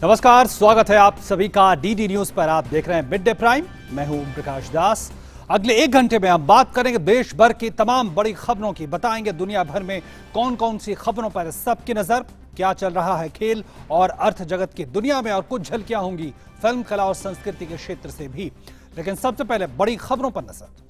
नमस्कार, स्वागत है आप सभी का डीडी न्यूज पर। आप देख रहे हैं मिड डे प्राइम। मैं हूं प्रकाश दास। अगले 1 घंटे में हम बात करेंगे देश भर की तमाम बड़ी खबरों की, बताएंगे दुनिया भर में कौन कौन सी खबरों पर सबकी नजर, क्या चल रहा है खेल और अर्थ जगत की दुनिया में, और कुछ झलकियां होंगी फिल्म, कला और संस्कृति के क्षेत्र से भी। लेकिन सबसे पहले बड़ी खबरों पर नजर।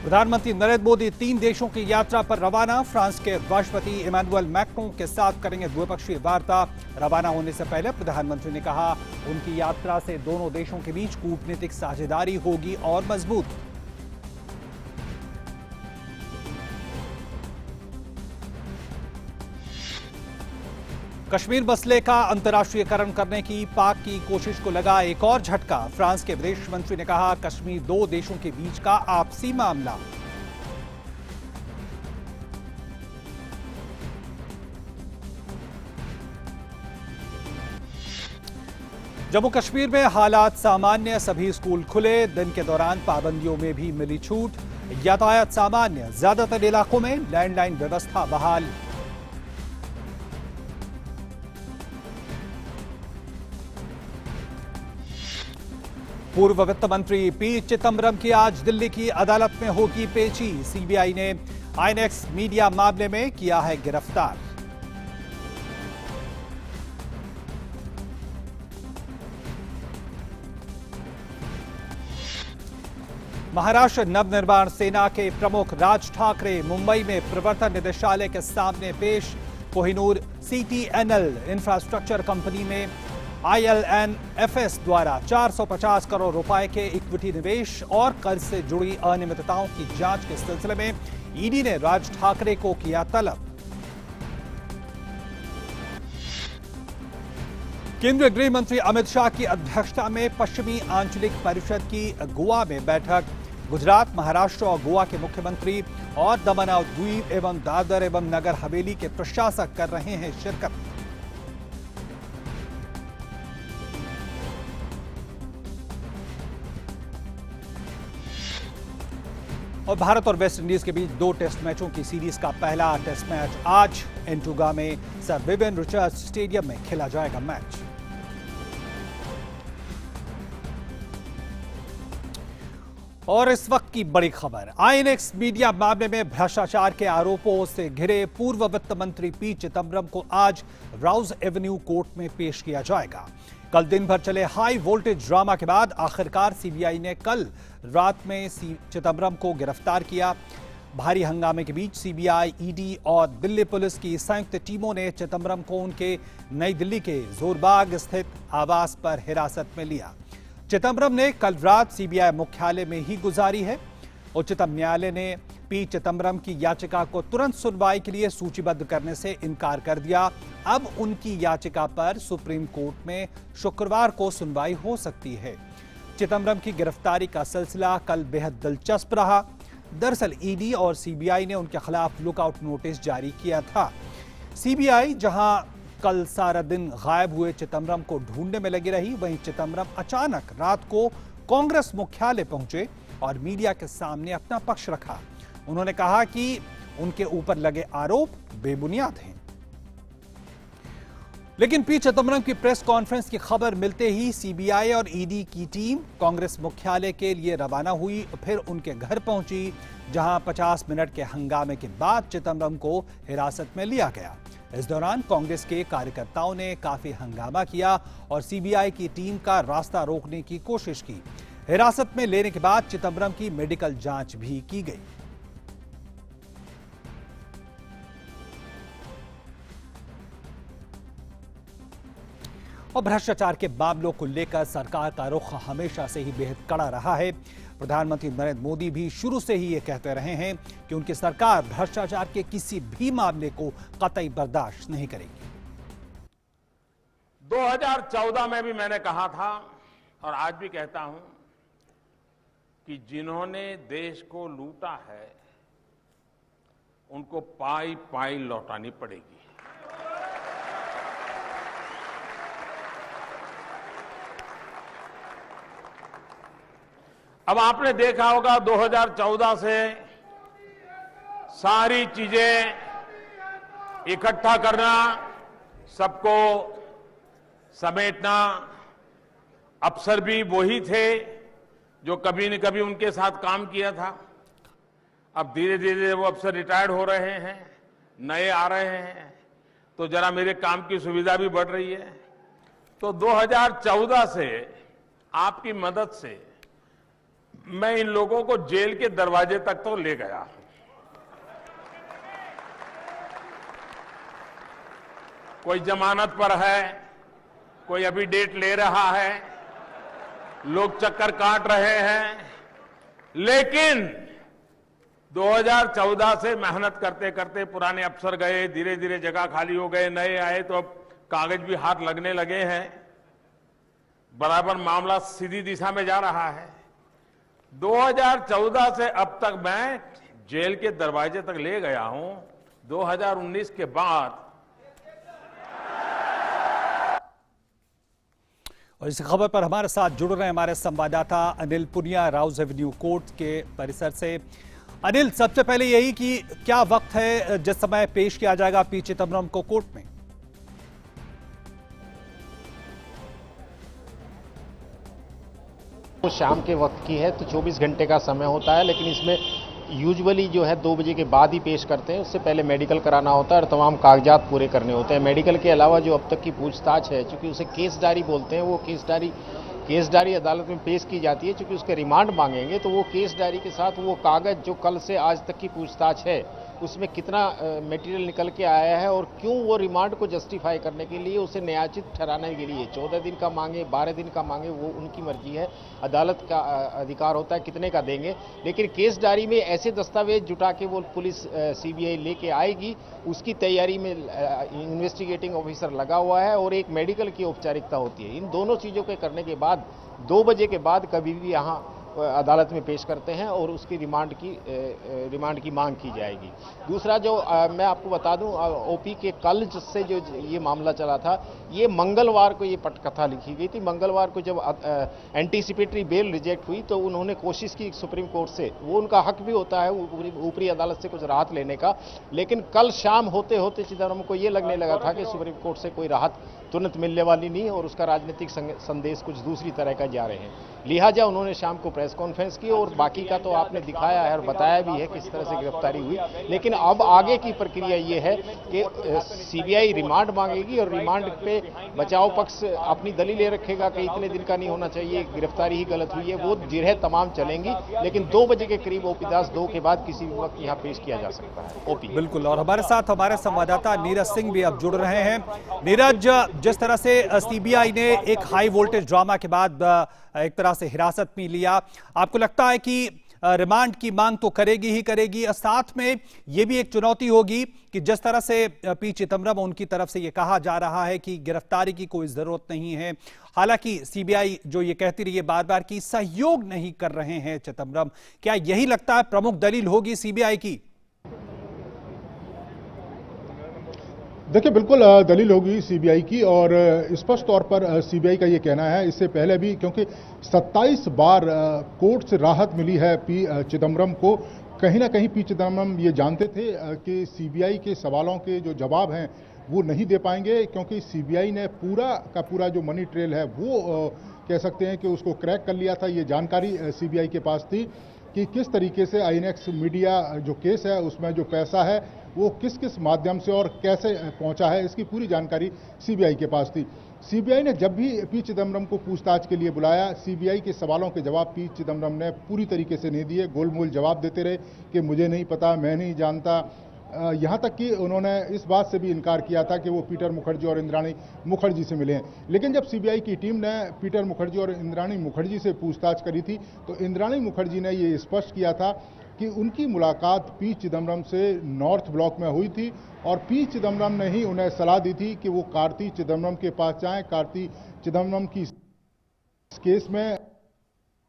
प्रधानमंत्री नरेंद्र मोदी 3 देशों की यात्रा पर रवाना। फ्रांस के राष्ट्रपति इमैनुअल मैक्रों के साथ करेंगे द्विपक्षीय वार्ता। रवाना होने से पहले प्रधानमंत्री ने कहा, उनकी यात्रा से दोनों देशों के बीच कूटनीतिक साझेदारी होगी और मजबूत। कश्मीर मसले का अंतर्राष्ट्रीयकरण करने की पाक की कोशिश को लगा एक और झटका। फ्रांस के विदेश मंत्री ने कहा, कश्मीर 2 देशों के बीच का आपसी मामला। जम्मू कश्मीर में हालात सामान्य, सभी स्कूल खुले। दिन के दौरान पाबंदियों में भी मिली छूट। यातायात सामान्य, ज्यादातर इलाकों में लैंडलाइन व्यवस्था बहाल। पूर्व वित्त मंत्री पी चिदंबरम की आज दिल्ली की अदालत में होगी पेशी। सीबीआई ने आईएनएक्स मीडिया मामले में किया है गिरफ्तार। महाराष्ट्र नवनिर्माण सेना के प्रमुख राज ठाकरे मुंबई में प्रवर्तन निदेशालय के सामने पेश। कोहिनूर सीटीएनएल इंफ्रास्ट्रक्चर कंपनी में आईएलएनएफएस द्वारा 450 करोड़ रुपए के इक्विटी निवेश और कर्ज से जुड़ी अनियमितताओं की जांच के सिलसिले में ईडी ने राज ठाकरे को किया तलब। केंद्रीय गृह मंत्री अमित शाह की अध्यक्षता में पश्चिमी आंचलिक परिषद की गोवा में बैठक। गुजरात, महाराष्ट्र और गोवा के मुख्यमंत्री और दमन और द्वीप एवं दादर एवं नगर हवेली के प्रशासक कर रहे हैं शिरकत। और भारत और वेस्ट इंडीज के बीच 2 टेस्ट मैचों की सीरीज का पहला टेस्ट मैच आज एंटुगा में सर विवियन रिचर्ड्स स्टेडियम में खेला जाएगा मैच। और इस वक्त की बड़ी खबर, आईएनएक्स मीडिया मामले में भ्रष्टाचार के आरोपों से घिरे पूर्व वित्त मंत्री पी चिदंबरम को आज राउज एवेन्यू कोर्ट में पेश किया जाएगा। कल दिन भर चले हाई वोल्टेज ड्रामा के बाद आखिरकार सीबीआई ने कल रात में चिदंबरम को गिरफ्तार किया। भारी हंगामे के बीच सीबीआई, ईडी और दिल्ली पुलिस की संयुक्त टीमों ने चिदंबरम को उनके नई दिल्ली के जोरबाग स्थित आवास पर हिरासत में लिया। चिदंबरम ने कल रात सीबीआई मुख्यालय में ही गुजारी है। उच्चतम न्यायालय ने पी चिदंबरम की याचिका को तुरंत सुनवाई के लिए सूचीबद्ध करने से इनकार कर दिया। अब उनकी याचिका पर सुप्रीम कोर्ट में शुक्रवार को सुनवाई हो सकती है। चिदंबरम की गिरफ्तारी का सिलसिला कल बेहद दिलचस्प रहा। दरअसल ईडी और सीबीआई ने उनके खिलाफ लुकआउट नोटिस जारी किया था। सीबीआई जहां कल सारा दिन गायब हुए चिदंबरम को ढूंढने में लगी रही, वहीं चिदंबरम अचानक रात को कांग्रेस मुख्यालय पहुंचे और मीडिया के सामने अपना पक्ष रखा। उन्होंने कहा कि उनके ऊपर लगे आरोप बेबुनियाद हैं। लेकिन पी चिदंबरम की प्रेस कॉन्फ्रेंस की खबर मिलते ही सीबीआई और ईडी की टीम कांग्रेस मुख्यालय के लिए रवाना हुई। फिर उनके घर पहुंची, जहां 50 मिनट के हंगामे के बाद चिदंबरम को हिरासत में लिया गया। इस दौरान कांग्रेस के कार्यकर्ताओं ने काफी हंगामा किया और सीबीआई की टीम का रास्ता रोकने की कोशिश की। हिरासत में लेने के बाद चिदंबरम की मेडिकल जांच भी की गई। और भ्रष्टाचार के मामलों को लेकर सरकार का रुख हमेशा से ही बेहद कड़ा रहा है। प्रधानमंत्री नरेंद्र मोदी भी शुरू से ही ये कहते रहे हैं कि उनकी सरकार भ्रष्टाचार के किसी भी मामले को कतई बर्दाश्त नहीं करेगी। 2014 में भी मैंने कहा था और आज भी कहता हूं कि जिन्होंने देश को लूटा है उनको पाई पाई लौटानी पड़ेगी। अब आपने देखा होगा 2014 से सारी चीजें इकट्ठा करना, सबको समेटना, अफसर भी वही थे जो कभी न कभी उनके साथ काम किया था। अब धीरे धीरे वो अफसर रिटायर्ड हो रहे हैं, नए आ रहे हैं, तो जरा मेरे काम की सुविधा भी बढ़ रही है। तो 2014 से आपकी मदद से मैं इन लोगों को जेल के दरवाजे तक तो ले गया। कोई जमानत पर है, कोई अभी डेट ले रहा है, लोग चक्कर काट रहे हैं, लेकिन 2014 से मेहनत करते करते पुराने अफसर गए, धीरे धीरे जगह खाली हो गए, नए आए, तो अब कागज भी हाथ लगने लगे हैं, बराबर मामला सीधी दिशा में जा रहा है। 2014 से अब तक मैं जेल के दरवाजे तक ले गया हूं। 2019 के बाद और इस खबर पर हमारे साथ जुड़ रहे हैं हमारे संवाददाता अनिल पुनिया राउज एवेन्यू कोर्ट के परिसर से। अनिल, सबसे पहले यही कि क्या वक्त है जिस समय पेश किया जाएगा पी चिदम्बरम को कोर्ट में? तो शाम के वक्त की है, तो 24 घंटे का समय होता है, लेकिन इसमें यूजुअली जो है 2 बजे के बाद ही पेश करते हैं। उससे पहले मेडिकल कराना होता है और तमाम कागजात पूरे करने होते हैं। मेडिकल के अलावा जो अब तक की पूछताछ है, चूंकि उसे केस डायरी बोलते हैं, वो केस डायरी अदालत में पेश की जाती है। चूंकि उसके रिमांड मांगेंगे तो वो केस डायरी के साथ वो कागज जो कल से आज तक की पूछताछ है उसमें कितना मटेरियल निकल के आया है और क्यों वो रिमांड को जस्टिफाई करने के लिए, उसे न्यायोचित ठहराने के लिए 14 दिन का मांगे, 12 दिन का मांगे, वो उनकी मर्जी है। अदालत का अधिकार होता है कितने का देंगे। लेकिन केस डायरी में ऐसे दस्तावेज जुटा के वो पुलिस सीबीआई लेके आएगी, उसकी तैयारी में इन्वेस्टिगेटिंग ऑफिसर लगा हुआ है और एक मेडिकल की औपचारिकता होती है। इन दोनों चीज़ों के करने के बाद 2 बजे के बाद कभी भी यहाँ अदालत में पेश करते हैं और उसकी रिमांड की मांग की जाएगी। दूसरा जो मैं आपको बता दूं, ओपी के कल जिससे जो ये मामला चला था, ये मंगलवार को ये पटकथा लिखी गई थी। मंगलवार को जब एंटीसिपेटरी बेल रिजेक्ट हुई तो उन्होंने कोशिश की सुप्रीम कोर्ट से, वो उनका हक भी होता है ऊपरी अदालत से कुछ राहत लेने का, लेकिन कल शाम होते होते चिदम्बरम को ये लगने लगा था कि सुप्रीम कोर्ट से कोई राहत तुरंत मिलने वाली नहीं और उसका राजनीतिक संदेश कुछ दूसरी तरह का जा रहे हैं। लिहाजा उन्होंने शाम को प्रेस कॉन्फ्रेंस की और बाकी का तो आपने दिखाया है और बताया भी है किस तरह से गिरफ्तारी हुई। लेकिन अब आगे की प्रक्रिया ये है कि सीबीआई रिमांड मांगेगी और रिमांड पे बचाव पक्ष अपनी दलीलें रखेगा कि इतने दिन का नहीं होना चाहिए, गिरफ्तारी ही गलत हुई है। वो जिरह तमाम चलेंगी, लेकिन 2 बजे के करीब ओपी दास 2 के बाद किसी भी वक्त यहाँ पेश किया जा सकता है। ओपी बिल्कुल, और हमारे साथ हमारे संवाददाता नीरज सिंह भी अब जुड़ रहे हैं। नीरज, जिस तरह से सीबीआई ने एक हाई वोल्टेज ड्रामा के बाद एक तरह से हिरासत में लिया, आपको लगता है कि रिमांड की मांग तो करेगी ही करेगी, और साथ में यह भी एक चुनौती होगी कि जिस तरह से पी चिदम्बरम उनकी तरफ से यह कहा जा रहा है कि गिरफ्तारी की कोई जरूरत नहीं है, हालांकि सीबीआई जो ये कहती रही है बार बार कि सहयोग नहीं कर रहे हैं चिदम्बरम, क्या यही लगता है प्रमुख दलील होगी सीबीआई की? देखिए, बिल्कुल दलील होगी सीबीआई की, और स्पष्ट तौर पर सीबीआई का ये कहना है, इससे पहले भी क्योंकि 27 बार कोर्ट से राहत मिली है पी चिदम्बरम को। कहीं ना कहीं पी चिदम्बरम ये जानते थे कि सीबीआई के सवालों के जो जवाब हैं वो नहीं दे पाएंगे, क्योंकि सीबीआई ने पूरा का पूरा जो मनी ट्रेल है वो कह सकते हैं कि उसको क्रैक कर लिया था। ये जानकारी सीबीआई के पास थी कि किस तरीके से आईएनएक्स मीडिया जो केस है उसमें जो पैसा है वो किस किस माध्यम से और कैसे पहुंचा है, इसकी पूरी जानकारी सीबीआई के पास थी। सीबीआई ने जब भी पी चिदम्बरम को पूछताछ के लिए बुलाया, सीबीआई के सवालों के जवाब पी चिदम्बरम ने पूरी तरीके से नहीं दिए, गोलमोल जवाब देते रहे कि मुझे नहीं पता, मैं नहीं जानता। यहाँ तक कि उन्होंने इस बात से भी इनकार किया था कि वो पीटर मुखर्जी और इंद्राणी मुखर्जी से मिले हैं। लेकिन जब सीबीआई की टीम ने पीटर मुखर्जी और इंद्राणी मुखर्जी से पूछताछ करी थी तो इंद्राणी मुखर्जी ने ये स्पष्ट किया था कि उनकी मुलाकात पी चिदम्बरम से नॉर्थ ब्लॉक में हुई थी और पी चिदम्बरम ने ही उन्हें सलाह दी थी कि वो कार्ति चिदम्बरम के पास जाएं, कार्ति चिदम्बरम की केस में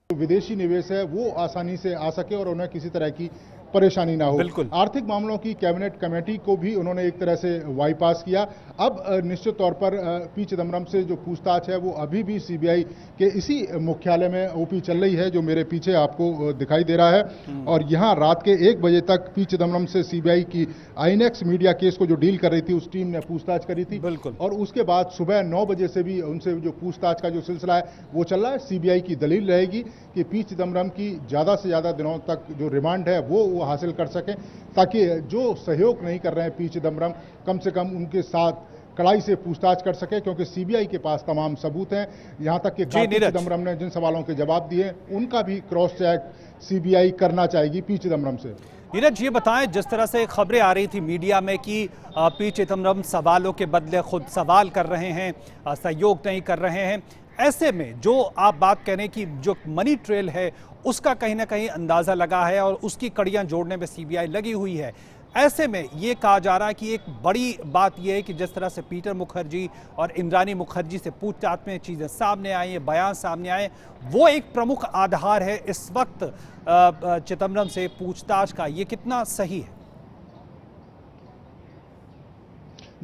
विदेशी निवेश है वो आसानी से आ सके और उन्हें किसी तरह की परेशानी ना हो। बिल्कुल। आर्थिक मामलों की कैबिनेट कमेटी को भी उन्होंने एक तरह से बाईपास किया। अब निश्चित तौर पर पी चिदम्बरम से जो पूछताछ है वो अभी भी सीबीआई के इसी मुख्यालय में ओपी चल रही है जो मेरे पीछे आपको दिखाई दे रहा है। और यहाँ रात के 1 बजे तक पी चिदम्बरम से सीबीआई की आईएनएक्स मीडिया केस को जो डील कर रही थी उस टीम ने पूछताछ करी थी। बिल्कुल। और उसके बाद सुबह 9 बजे से भी उनसे जो पूछताछ का जो सिलसिला है वो चल रहा है। सीबीआई की दलील रहेगी कि पी चिदम्बरम की ज़्यादा से ज़्यादा दिनों तक जो रिमांड है वो हासिल कर सकें, ताकि जो सहयोग नहीं कर रहे हैं पी चिदम्बरम कम से कम उनके साथ कड़ाई से पूछताछ कर सके, क्योंकि सीबीआई के पास तमाम सबूत हैं। यहां तक कि कार्ति चिदम्बरम ने जिन सवालों के जवाब दिए उनका भी क्रॉस चेक सीबीआई करना चाहेगी पी चिदम्बरम से। नीरज, ये बताएं, जिस तरह से खबरें आ रही थी मीडिया में कि पी चिदम्बरम सवालों के बदले खुद सवाल कर रहे हैं, सहयोग नहीं कर रहे हैं, ऐसे में जो आप बात कह रहे हैं कि जो मनी ट्रेल है उसका कहीं ना कहीं अंदाजा लगा है और उसकी कड़ियां जोड़ने में सीबीआई लगी हुई है, ऐसे में ये कहा जा रहा है कि एक बड़ी बात यह है कि जिस तरह से पीटर मुखर्जी और इंद्राणी मुखर्जी से पूछताछ में चीजें सामने आई हैं, बयान सामने आए, वो एक प्रमुख आधार है इस वक्त चिदम्बरम से पूछताछ का। ये कितना सही है?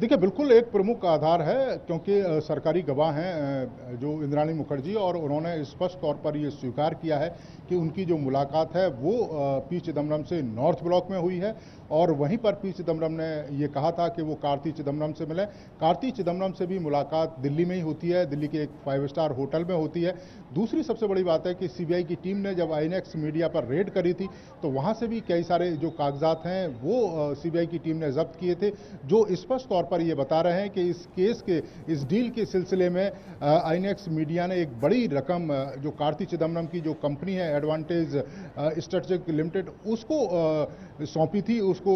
देखिए, बिल्कुल एक प्रमुख आधार है, क्योंकि सरकारी गवाह हैं जो इंद्राणी मुखर्जी, और उन्होंने स्पष्ट तौर पर ये स्वीकार किया है कि उनकी जो मुलाकात है वो पी चिदम्बरम से नॉर्थ ब्लॉक में हुई है। और वहीं पर पी चिदम्बरम ने ये कहा था कि वो कार्ति चिदम्बरम से मिले। कार्ति चिदम्बरम से भी मुलाकात दिल्ली में ही होती है, दिल्ली के एक 5 स्टार होटल में होती है। दूसरी सबसे बड़ी बात है कि सीबीआई की टीम ने जब आईएनएक्स मीडिया पर रेड करी थी तो वहाँ से भी कई सारे जो कागजात हैं वो सीबीआई की टीम ने जब्त किए थे, जो स्पष्ट तौर पर ये बता रहे हैं कि इस केस के, इस डील के सिलसिले में आईएनएक्स मीडिया ने एक बड़ी रकम जो कार्ति चिदम्बरम की जो कंपनी है एडवांटेज स्ट्रेटेजिक लिमिटेड, उसको सौंपी थी, उसको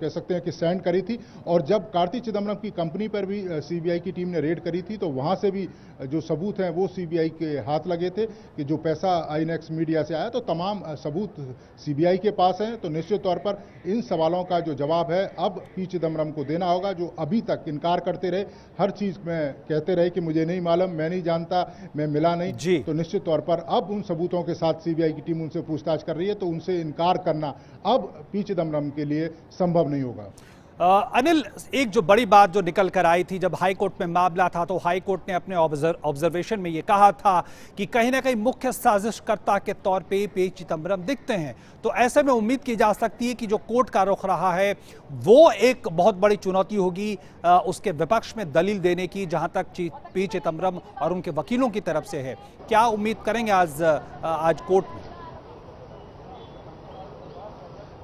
कह सकते हैं कि सेंड करी थी। और जब कार्ति चिदम्बरम की कंपनी पर भी सीबीआई की टीम ने रेड करी थी तो वहां से भी जो सबूत हैं वो सीबीआई के हाथ लगे थे कि जो पैसा आईएनएक्स मीडिया से आया, तो तमाम सबूत सीबीआई के पास हैं। तो निश्चित तौर पर इन सवालों का जो जवाब है अब पी चिदम्बरम को देना होगा, जो अभी तक इनकार करते रहे, हर चीज में कहते रहे कि मुझे नहीं मालूम, मैं नहीं जानता, मैं मिला नहीं। तो निश्चित तौर पर अब उन सबूतों के साथ सीबीआई की टीम उनसे पूछताछ कर रही है, तो उनसे इनकार करना अब पी चिदम्बरम के लिए संभव नहीं होगा। अनिल, एक जो बड़ी बात जो निकल कर आई थी जब हाई कोर्ट में मामला था, तो हाई कोर्ट ने अपने ऑब्जर्वेशन में ये कहा था कि कहीं ना कहीं मुख्य साजिशकर्ता के तौर पे पी चिदम्बरम दिखते हैं। तो ऐसे में उम्मीद की जा सकती है कि जो कोर्ट का रुख रहा है वो एक बहुत बड़ी चुनौती होगी उसके विपक्ष में दलील देने की, जहां तक पी चिदम्बरम और उनके वकीलों की तरफ से है। क्या उम्मीद करेंगे आज कोर्ट में?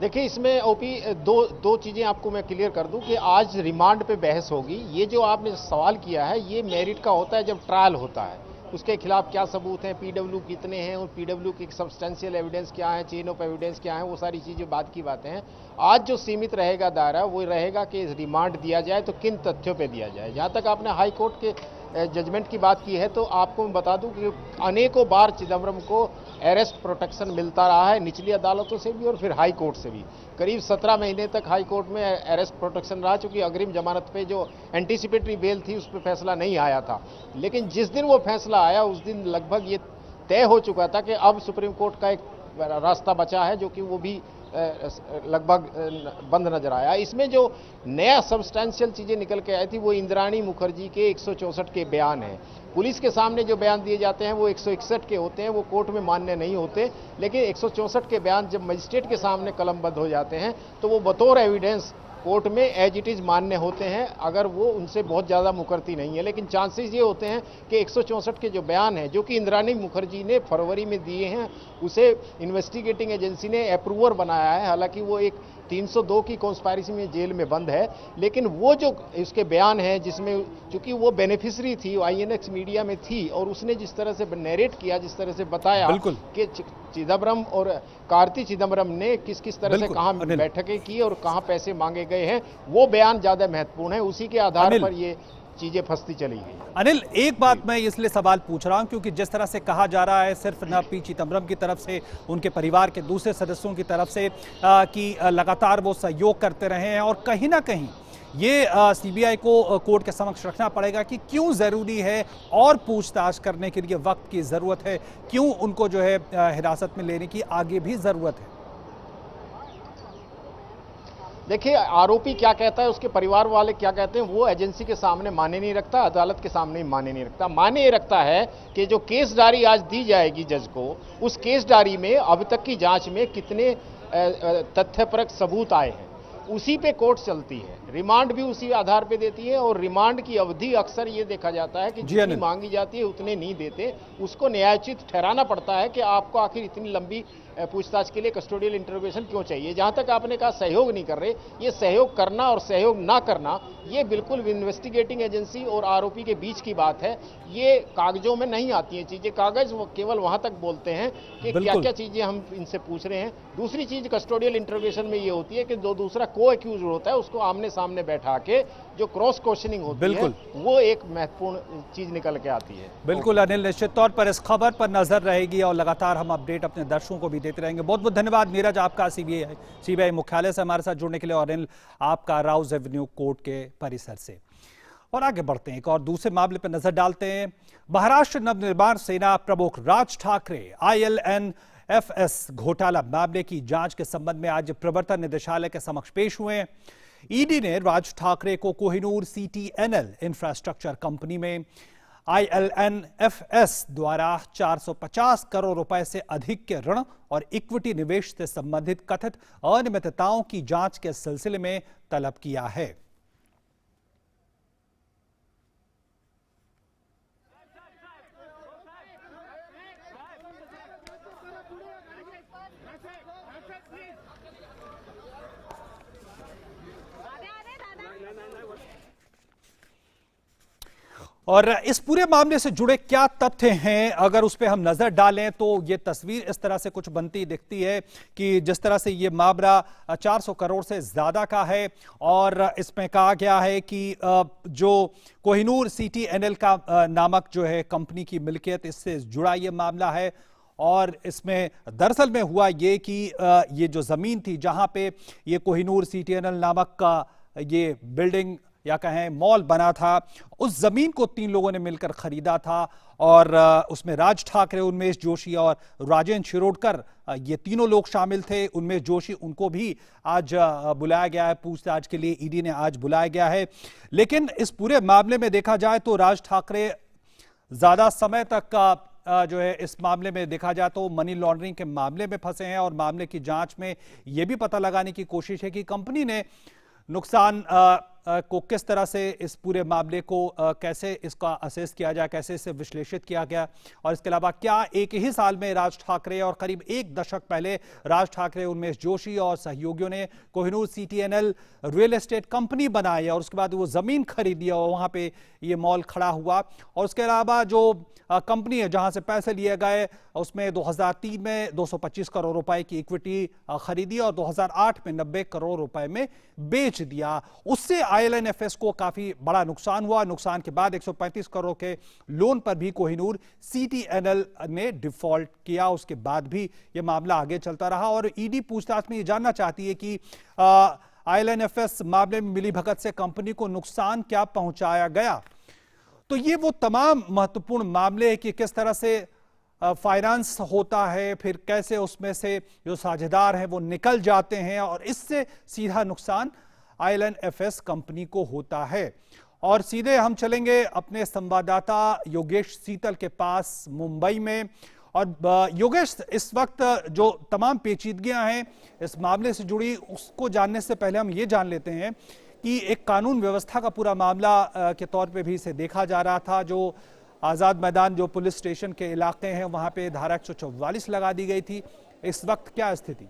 देखिए, इसमें ओपी दो चीज़ें आपको मैं क्लियर कर दूं कि आज रिमांड पे बहस होगी। ये जो आपने सवाल किया है ये मेरिट का होता है जब ट्रायल होता है, उसके खिलाफ क्या सबूत हैं, पीडब्ल्यू कितने हैं और पीडब्ल्यू की सब्सटेंशियल एविडेंस क्या है, चेन ऑफ एविडेंस क्या है, वो सारी चीज़ें बाद की बातें हैं। आज जो सीमित रहेगा दायरा वो रहेगा कि रिमांड दिया जाए तो किन तथ्यों पे दिया जाए। जहाँ तक आपने हाई कोर्ट के जजमेंट की बात की है तो आपको मैं बता दूं कि अनेकों बार चिदम्बरम को अरेस्ट प्रोटेक्शन मिलता रहा है, निचली अदालतों से भी और फिर हाई कोर्ट से भी। करीब 17 महीने तक हाई कोर्ट में अरेस्ट प्रोटेक्शन रहा, चूंकि अग्रिम जमानत पे जो एंटीसिपेटरी बेल थी उस पर फैसला नहीं आया था। लेकिन जिस दिन वो फैसला आया उस दिन लगभग ये तय हो चुका था कि अब सुप्रीम कोर्ट का एक रास्ता बचा है, जो कि वो भी लगभग बंद नजर आया। इसमें जो नया सब्सटेंशियल चीजें निकल के आई थी वो इंद्राणी मुखर्जी के 164 के बयान हैं। पुलिस के सामने जो बयान दिए जाते हैं वो 161 के होते हैं, वो कोर्ट में मान्य नहीं होते। लेकिन 164 के बयान जब मजिस्ट्रेट के सामने कलमबद्ध हो जाते हैं तो वो बतौर एविडेंस कोर्ट में एज इट इज मान्य होते हैं, अगर वो उनसे बहुत ज़्यादा मुकरती नहीं है। लेकिन चांसेस ये होते हैं कि 164 के जो बयान हैं जो कि इंद्राणी मुखर्जी ने फरवरी में दिए हैं, उसे इन्वेस्टिगेटिंग एजेंसी ने अप्रूवर बनाया है। हालांकि वो एक 302 की कॉन्स्पायरेसी में जेल में बंद है, लेकिन वो जो इसके बयान है जिसमें चूंकि वो बेनिफिशरी थी, आईएनएक्स मीडिया में थी और उसने जिस तरह से नरेट किया, जिस तरह से बताया कि चिदम्बरम और कार्ति चिदम्बरम ने किस किस तरह से कहां बैठकें की और कहां पैसे मांगे गए हैं, वो बयान ज्यादा महत्वपूर्ण है। उसी के आधार पर ये चीजें फंसती चली गई। अनिल, एक बात मैं इसलिए सवाल पूछ रहा हूं क्योंकि जिस तरह से कहा जा रहा है सिर्फ न पी चिदम्बरम की तरफ से, उनके परिवार के दूसरे सदस्यों की तरफ से कि लगातार वो सहयोग करते रहे हैं और कहीं ना कहीं ये सीबीआई को कोर्ट के समक्ष रखना पड़ेगा कि क्यों जरूरी है और पूछताछ करने के लिए वक्त की जरूरत है, क्यों उनको जो है हिरासत में लेने की आगे भी जरूरत है। देखिए, आरोपी क्या कहता है, उसके परिवार वाले क्या कहते हैं, वो एजेंसी के सामने माने नहीं रखता, अदालत के सामने माने नहीं रखता। माने ये रखता है कि जो केस डायरी आज दी जाएगी जज को, उस केस डायरी में अब तक की जांच में कितने तथ्यपरक सबूत आए हैं, उसी पे कोर्ट चलती है। रिमांड भी उसी आधार पे देती है, और रिमांड की अवधि अक्सर ये देखा जाता है कि जितनी मांगी जाती है उतने नहीं देते। उसको न्यायोचित ठहराना पड़ता है कि आपको आखिर इतनी लंबी पूछताछ के लिए कस्टोडियल इंटरोगेशन क्यों चाहिए। जहां तक आपने कहा सहयोग नहीं कर रहे, ये सहयोग करना और सहयोग ना करना ये बिल्कुल इन्वेस्टिगेटिंग एजेंसी और आरोपी के बीच की बात है। ये कागजों में नहीं आती हैं चीजें, कागज वो केवल वहां तक बोलते हैं कि क्या क्या चीजें हम इनसे पूछ रहे हैं। दूसरी चीज कस्टोडियल इंटरोगेशन में ये होती है कि जो दूसरा को एक्यूज होता है उसको आमने सामने बैठा के जो क्रॉस क्वेश्चनिंग होती है, वो एक महत्वपूर्ण चीज निकल के आती है। बिल्कुल अनिल, निश्चित तौर पर इस खबर पर नजर रहेगी और लगातार हम अपडेट अपने दर्शकों को भी देते रहेंगे। बहुत बहुत धन्यवाद नीरज आपका सीबीआई मुख्यालय से हमारे साथ जुड़ने के लिए, और अनिल आपका राउज एवेन्यू कोर्ट के परिसर से। और आगे बढ़ते हैं, एक और दूसरे मामले पर नजर डालते हैं। महाराष्ट्र नवनिर्माण सेना प्रमुख राज ठाकरे ILNFS घोटाला मामले की जांच के संबंध में आज प्रवर्तन निदेशालय के समक्ष पेश हुए हैं। ईडी ने राज ठाकरे को कोहिनूर CTNL इंफ्रास्ट्रक्चर कंपनी में ILNFS द्वारा 450 करोड़ रुपए से अधिक के ऋण और इक्विटी निवेश से संबंधित कथित अनियमितताओं की जांच के सिलसिले में तलब किया है। और इस पूरे मामले से जुड़े क्या तथ्य हैं, अगर उस पर हम नजर डालें तो ये तस्वीर इस तरह से कुछ बनती दिखती है कि जिस तरह से ये मामला 400 करोड़ से ज्यादा का है, और इसमें कहा गया है कि जो कोहिनूर CTNL का नामक जो है कंपनी की मिल्कियत, इससे जुड़ा ये मामला है। और इसमें दरअसल में हुआ ये कि ये जो जमीन थी जहां पे ये कोहिनूर CTNL नामक का ये बिल्डिंग या कहें मॉल बना था, उस जमीन को 3 लोगों ने मिलकर खरीदा था, और उसमें राज ठाकरे, उन्मेष जोशी और राजेंद्र शिरोडकर, ये तीनों लोग शामिल थे। उन्मेष जोशी, उनको भी आज बुलाया गया है पूछताछ के लिए, ईडी ने आज बुलाया गया है। लेकिन इस पूरे मामले में देखा जाए तो राज ठाकरे ज्यादा समय तक जो है इस मामले में देखा जाए तो मनी लॉन्ड्रिंग के मामले में फंसे हैं, और मामले की जांच में यह भी पता लगाने की कोशिश है कि कंपनी ने नुकसान को किस तरह से, इस पूरे मामले को कैसे इसका असेस किया जाए, कैसे इसे विश्लेषित किया गया, और इसके अलावा क्या एक ही साल में राज ठाकरे और करीब 1 दशक पहले राज ठाकरे, उन्मेष जोशी और सहयोगियों ने Kohinoor CTNL real estate company बनाई और उसके बाद वो जमीन खरीदी और वहां पे ये मॉल खड़ा हुआ। और उसके अलावा जो कंपनी है जहां से पैसे लिए गए, उसमें 2003 में 225 करोड़ रुपए की इक्विटी खरीदी और 2008 में 90 करोड़ रुपए में बेच दिया। उससे ILNFS को काफी बड़ा नुकसान हुआ। नुकसान के बाद 135 करोड़ के लोन पर भी कोहिनूर CTNL ने डिफॉल्ट किया। उसके बाद भी यह मामला आगे चलता रहा, और ईडी पूछताछ में यह जानना चाहती है कि ILNFS मामले में मिलीभगत से कंपनी को नुकसान क्या पहुंचाया गया। तो ये वो तमाम महत्वपूर्ण मामले हैं कि किस तरह से फाइनेंस होता है, फिर कैसे उसमें से जो साझेदार हैं वो निकल जाते हैं, और इससे सीधा नुकसान ILNFS कंपनी को होता है। और सीधे हम चलेंगे अपने संवाददाता योगेश सीतल के पास मुंबई में। और योगेश, इस वक्त जो तमाम पेचीदगियां हैं इस मामले से जुड़ी, उसको जानने से पहले हम ये जान लेते हैं कि एक कानून व्यवस्था का पूरा मामला के तौर पे भी इसे देखा जा रहा था। जो आज़ाद मैदान जो पुलिस स्टेशन के इलाके हैं वहां पे धारा 144 लगा दी गई थी, इस वक्त क्या स्थिति?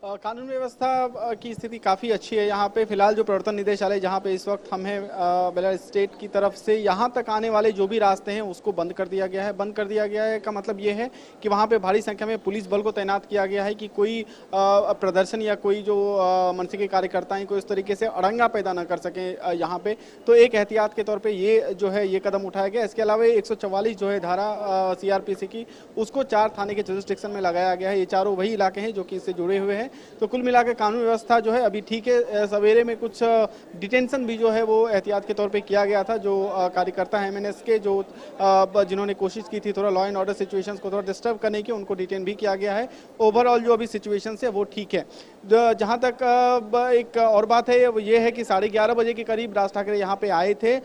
कानून व्यवस्था की स्थिति काफ़ी अच्छी है यहाँ पे। फिलहाल जो प्रवर्तन निदेशालय जहाँ पे इस वक्त हम हैं बेलार स्टेट की तरफ से, यहाँ तक आने वाले जो भी रास्ते हैं उसको बंद कर दिया गया है। बंद कर दिया गया है का मतलब ये है कि वहाँ पे भारी संख्या में पुलिस बल को तैनात किया गया है कि कोई प्रदर्शन या कोई जो मनसे के कार्यकर्ता हैं कोई इस तरीके से अड़ंगा पैदा न कर सकें यहाँ पे। तो एक एहतियात के तौर पर ये जो है ये कदम उठाया गया। इसके अलावा 144 जो है धारा CRPC की, उसको 4 थाने के जुरिस्डिक्शन में लगाया गया है। ये चारों वही इलाके हैं जो कि इससे जुड़े हुए हैं। तो कुल मिलाकर कानून व्यवस्था जो है अभी ठीक है। सवेरे में कुछ डिटेंशन भी जो है वो एहतियात के तौर पे किया गया था, जो कार्यकर्ता हैं MNS के, जो जिन्होंने कोशिश की थी थोड़ा लॉ एंड ऑर्डर सिचुएशंस को थोड़ा डिस्टर्ब करने की, उनको डिटेन भी किया गया है। ओवरऑल जो अभी सिचुएशन है वो ठीक है। जहाँ तक एक और बात है वो ये है कि 11:30 बजे के करीब राज ठाकरे यहाँ पे आए थे,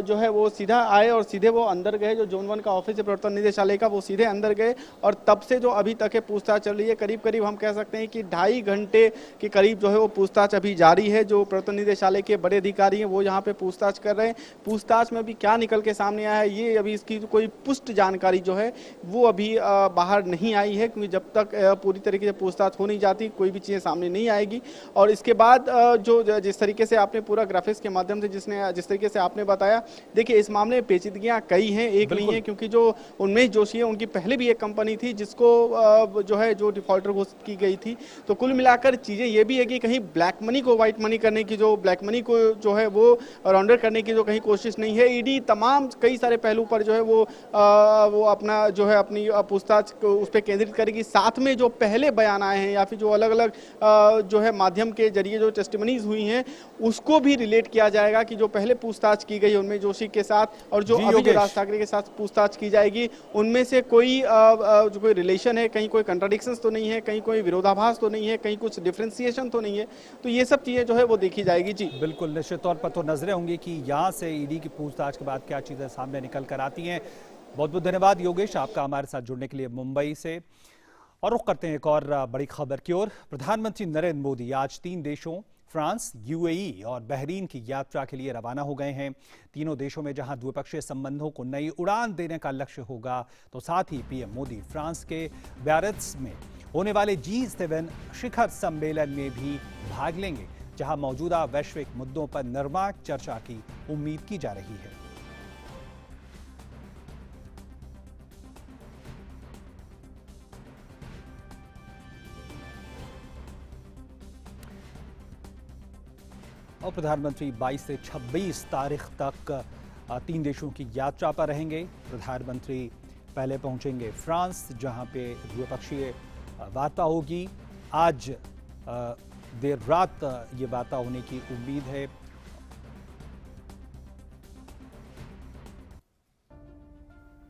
जो है वो सीधा आए और सीधे वो अंदर गए, जो जोन 1 का ऑफिस है प्रवर्तन निदेशालय का, वो सीधे अंदर गए और तब से जो अभी तक है पूछताछ चल रही है। करीब करीब हम कह सकते हैं कि 2.5 घंटे के करीब जो है वो पूछताछ अभी जारी है। जो प्रवर्तन निदेशालय के बड़े अधिकारी हैं वो यहाँ पे पूछताछ कर रहे हैं। पूछताछ में अभी क्या निकल के सामने आया है ये अभी इसकी कोई पुष्ट जानकारी जो है वो अभी बाहर नहीं आई है, क्योंकि जब तक पूरी तरीके से पूछताछ हो नहीं जाती कोई भी चीज़ें सामने नहीं आएगी। और इसके बाद जो जिस तरीके से आपने पूरा ग्राफिक्स के माध्यम से जिस तरीके से आपने बताया, देखिए इस मामले में पेचीदगियां कई हैं, एक नहीं है, क्योंकि जो उन्मेष जोशी है उनकी पहले भी एक कंपनी थी जिसको जो डिफॉल्टर घोषित की गई थी। तो कुल मिलाकर चीजें ये भी है कि कहीं ब्लैक मनी को व्हाइट मनी करने की, जो ब्लैक मनी को जो है वो राउंडर करने की जो कहीं कोशिश नहीं है। ईडी तमाम कई सारे पहलू पर जो है वो अपना जो है अपनी पूछताछ उस पर केंद्रित करेगी। साथ में जो पहले बयान आए हैं या फिर जो अलग अलग जो है माध्यम के जरिए जो टेस्टिमनीज हुई हैं उसको भी रिलेट किया जाएगा कि जो पहले पूछताछ की गई उनमें जोशी के साथ और जो अभी जो राज ठाकरे के साथ पूछताछ की जाएगी उनमें से कोई जो कोई रिलेशन है, कहीं कोई कंट्राडिक्शंस तो नहीं है, कहीं कोई विरोधाभास तो नहीं है, कहीं कुछ डिफरेंशिएशन तो नहीं है। तो ये सब चीजें जो है वो देखी जाएगी। जी बिल्कुल, निश्चित तौर पर तो नजरें होंगी कि यहाँ से ईडी की पूछताछ के बाद क्या चीजें सामने निकल कर आती हैं। बहुत बहुत धन्यवाद योगेश आपका हमारे साथ जुड़ने के लिए मुंबई से। और रुख करते हैं एक और बड़ी खबर की ओर। प्रधानमंत्री नरेंद्र मोदी आज 3 देशों फ्रांस, UAE और बहरीन की यात्रा के लिए रवाना हो गए हैं। तीनों देशों में जहां द्विपक्षीय संबंधों को नई उड़ान देने का लक्ष्य होगा, तो साथ ही पीएम मोदी फ्रांस के बियारेत्ज में होने वाले G7 शिखर सम्मेलन में भी भाग लेंगे, जहां मौजूदा वैश्विक मुद्दों पर निर्णायक चर्चा की उम्मीद की जा रही है। और प्रधानमंत्री 22 से 26 तारीख तक 3 देशों की यात्रा पर रहेंगे। प्रधानमंत्री पहले पहुंचेंगे फ्रांस, जहां पे द्विपक्षीय वार्ता होगी। आज देर रात ये वार्ता होने की उम्मीद है।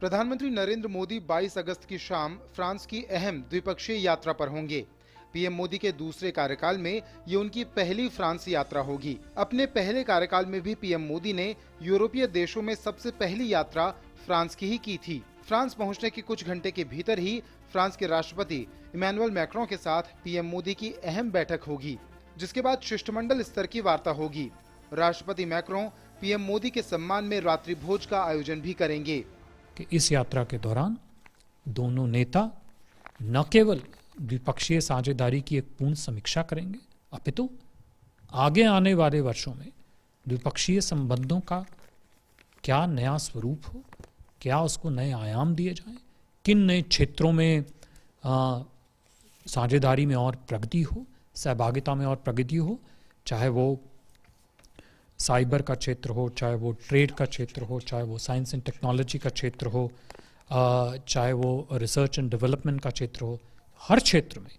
प्रधानमंत्री नरेंद्र मोदी 22 अगस्त की शाम फ्रांस की अहम द्विपक्षीय यात्रा पर होंगे। पीएम मोदी के दूसरे कार्यकाल में ये उनकी पहली फ्रांस यात्रा होगी। अपने पहले कार्यकाल में भी पीएम मोदी ने यूरोपीय देशों में सबसे पहली यात्रा फ्रांस की ही की थी। फ्रांस पहुंचने के कुछ घंटे के भीतर ही फ्रांस के राष्ट्रपति इमैनुअल मैक्रों के साथ पीएम मोदी की अहम बैठक होगी, जिसके बाद शिष्टमंडल स्तर की वार्ता होगी। राष्ट्रपति मैक्रों पीएम मोदी के सम्मान में रात्रि भोज का आयोजन भी करेंगे। कि इस यात्रा के दौरान दोनों नेता न केवल द्विपक्षीय साझेदारी की एक पूर्ण समीक्षा करेंगे, अपितु आगे आने वाले वर्षों में द्विपक्षीय संबंधों का क्या नया स्वरूप हो, क्या उसको नए आयाम दिए जाएं, किन नए क्षेत्रों में साझेदारी में और प्रगति हो, सहभागिता में और प्रगति हो, चाहे वो साइबर का क्षेत्र हो, चाहे वो ट्रेड का क्षेत्र हो, चाहे वो साइंस एंड टेक्नोलॉजी का क्षेत्र हो, चाहे वो रिसर्च एंड डेवलपमेंट का क्षेत्र हो। हर क्षेत्र में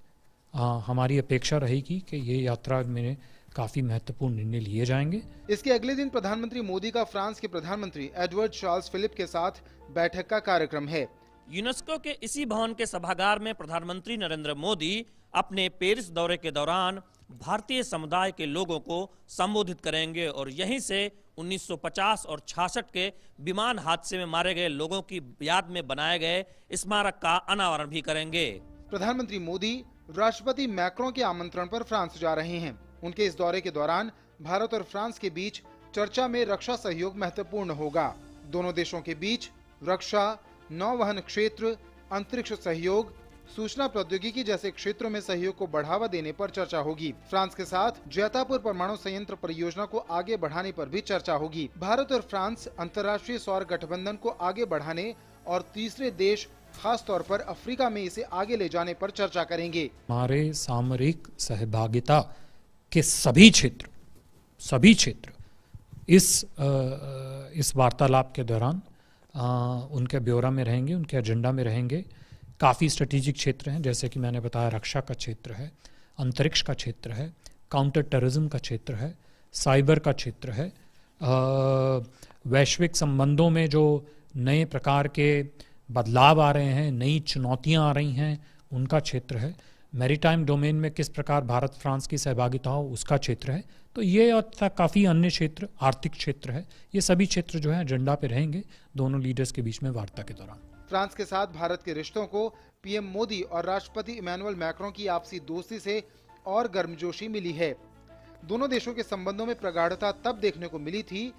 हमारी अपेक्षा रहेगी कि ये यात्रा में काफी महत्वपूर्ण निर्णय लिए जाएंगे। इसके अगले दिन प्रधानमंत्री मोदी का फ्रांस के प्रधानमंत्री एडवर्ड चार्ल्स फिलिप के साथ बैठक का कार्यक्रम है। यूनेस्को के इसी भवन के सभागार में प्रधानमंत्री नरेंद्र मोदी अपने पेरिस दौरे के दौरान भारतीय समुदाय के लोगों को संबोधित करेंगे और यहीं से 1950 और 66 के विमान हादसे में मारे गए लोगों की याद में बनाए गए स्मारक का अनावरण भी करेंगे। प्रधानमंत्री मोदी राष्ट्रपति मैक्रों के आमंत्रण पर फ्रांस जा रहे हैं। उनके इस दौरे के दौरान भारत और फ्रांस के बीच चर्चा में रक्षा सहयोग महत्वपूर्ण होगा। दोनों देशों के बीच रक्षा, नौवहन क्षेत्र, अंतरिक्ष सहयोग, सूचना प्रौद्योगिकी जैसे क्षेत्रों में सहयोग को बढ़ावा देने पर चर्चा होगी। फ्रांस के साथ जैतापुर परमाणु संयंत्र परियोजना को आगे बढ़ाने पर भी चर्चा होगी। भारत और फ्रांस अंतर्राष्ट्रीय सौर गठबंधन को आगे बढ़ाने और तीसरे देश खास तौर पर अफ्रीका में इसे आगे ले जाने पर चर्चा करेंगे। हमारे सामरिक सहभागिता के सभी क्षेत्र इस वार्तालाप के दौरान उनके ब्यौरा में रहेंगे, उनके एजेंडा में रहेंगे। काफ़ी स्ट्रेटेजिक क्षेत्र हैं, जैसे कि मैंने बताया रक्षा का क्षेत्र है, अंतरिक्ष का क्षेत्र है, काउंटर टेररिज्म का क्षेत्र है, साइबर का क्षेत्र है, वैश्विक संबंधों में जो नए प्रकार के बदलाव आ रहे हैं, नई चुनौतियां आ रही हैं, उनका क्षेत्र है, मैरीटाइम डोमेन में किस प्रकार भारत फ्रांस की सहभागिता हो उसका क्षेत्र है। तो ये और काफ़ी अन्य क्षेत्र, आर्थिक क्षेत्र है, ये सभी क्षेत्र जो है एजेंडा पे रहेंगे दोनों लीडर्स के बीच में वार्ता के दौरान। फ्रांस के साथ भारत के रिश्तों को पीएम मोदी और राष्ट्रपति इमैनुअल मैक्रों की आपसी दोस्ती से और गर्मजोशी मिली है। दोनों देशों के संबंधों में प्रगाढ़ता तब देखने को मिली थी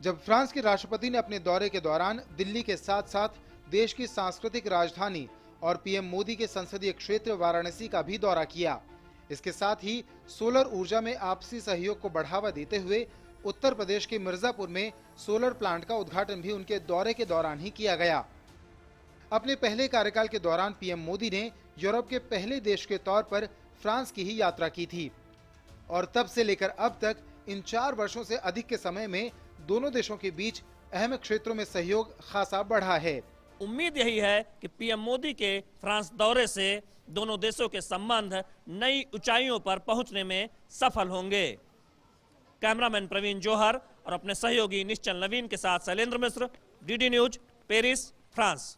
जब फ्रांस के राष्ट्रपति ने अपने दौरे के दौरान दिल्ली के साथ साथ देश की सांस्कृतिक राजधानी और पीएम मोदी के संसदीय क्षेत्र वाराणसी का भी दौरा किया। इसके साथ ही सोलर ऊर्जा में आपसी सहयोग को बढ़ावा देते हुए उत्तर प्रदेश के मिर्जापुर में सोलर प्लांट का उद्घाटन भी उनके दौरे के दौरान ही किया गया। अपने पहले कार्यकाल के दौरान पीएम मोदी ने यूरोप के पहले देश के तौर पर फ्रांस की ही यात्रा की थी और तब से लेकर अब तक इन 4 वर्षों से अधिक के समय में दोनों देशों के बीच अहम क्षेत्रों में सहयोग खासा बढ़ा है। उम्मीद यही है कि पीएम मोदी के फ्रांस दौरे से दोनों देशों के संबंध नई ऊंचाइयों पर पहुंचने में सफल होंगे। कैमरामैन प्रवीण जौहर और अपने सहयोगी निश्चल नवीन के साथ शैलेंद्र मिश्र, डीडी न्यूज, पेरिस, फ्रांस।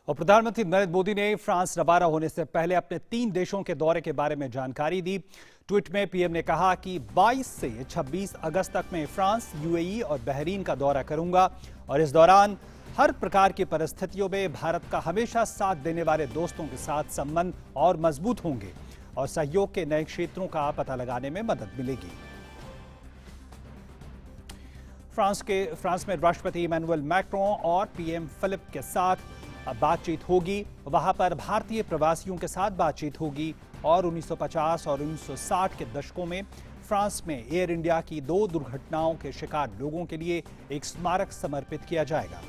और प्रधानमंत्री नरेंद्र मोदी ने फ्रांस रवाना होने से पहले अपने 3 देशों के दौरे के बारे में जानकारी दी। ट्वीट में पीएम ने कहा कि 22 से 26 अगस्त तक मैं फ्रांस, यूएई और बहरीन का दौरा करूंगा और इस दौरान हर प्रकार की परिस्थितियों में भारत का हमेशा साथ देने वाले दोस्तों के साथ संबंध और मजबूत होंगे और सहयोग के नए क्षेत्रों का पता लगाने में मदद मिलेगी। फ्रांस में राष्ट्रपति इमैनुअल मैक्रों और पीएम फिलिप के साथ बातचीत होगी। वहां पर भारतीय प्रवासियों के साथ बातचीत होगी और 1950 और 1960 के दशकों में फ्रांस में एयर इंडिया की 2 दुर्घटनाओं के शिकार लोगों के लिए एक स्मारक समर्पित किया जाएगा।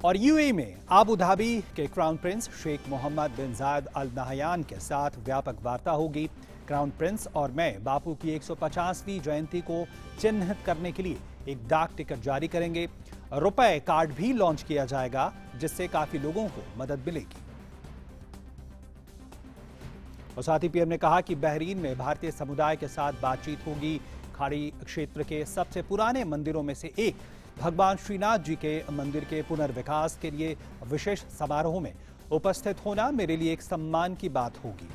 और यूएई में अबू धाबी के क्राउन प्रिंस शेख मोहम्मद बिन जायद अल नहयान के साथ व्यापक वार्ता होगी। क्राउन प्रिंस और मैं बापू की 150वीं जयंती को चिन्हित करने के लिए एक डाक टिकट जारी करेंगे। रुपए कार्ड भी लॉन्च किया जाएगा जिससे काफी लोगों को मदद मिलेगी। और साथ ही पीएम ने कहा कि बहरीन में भारतीय समुदाय के साथ बातचीत होगी। खाड़ी क्षेत्र के सबसे पुराने मंदिरों में से एक भगवान श्रीनाथ जी के मंदिर के पुनर्विकास के लिए विशेष समारोह में उपस्थित होना मेरे लिए एक सम्मान की बात होगी।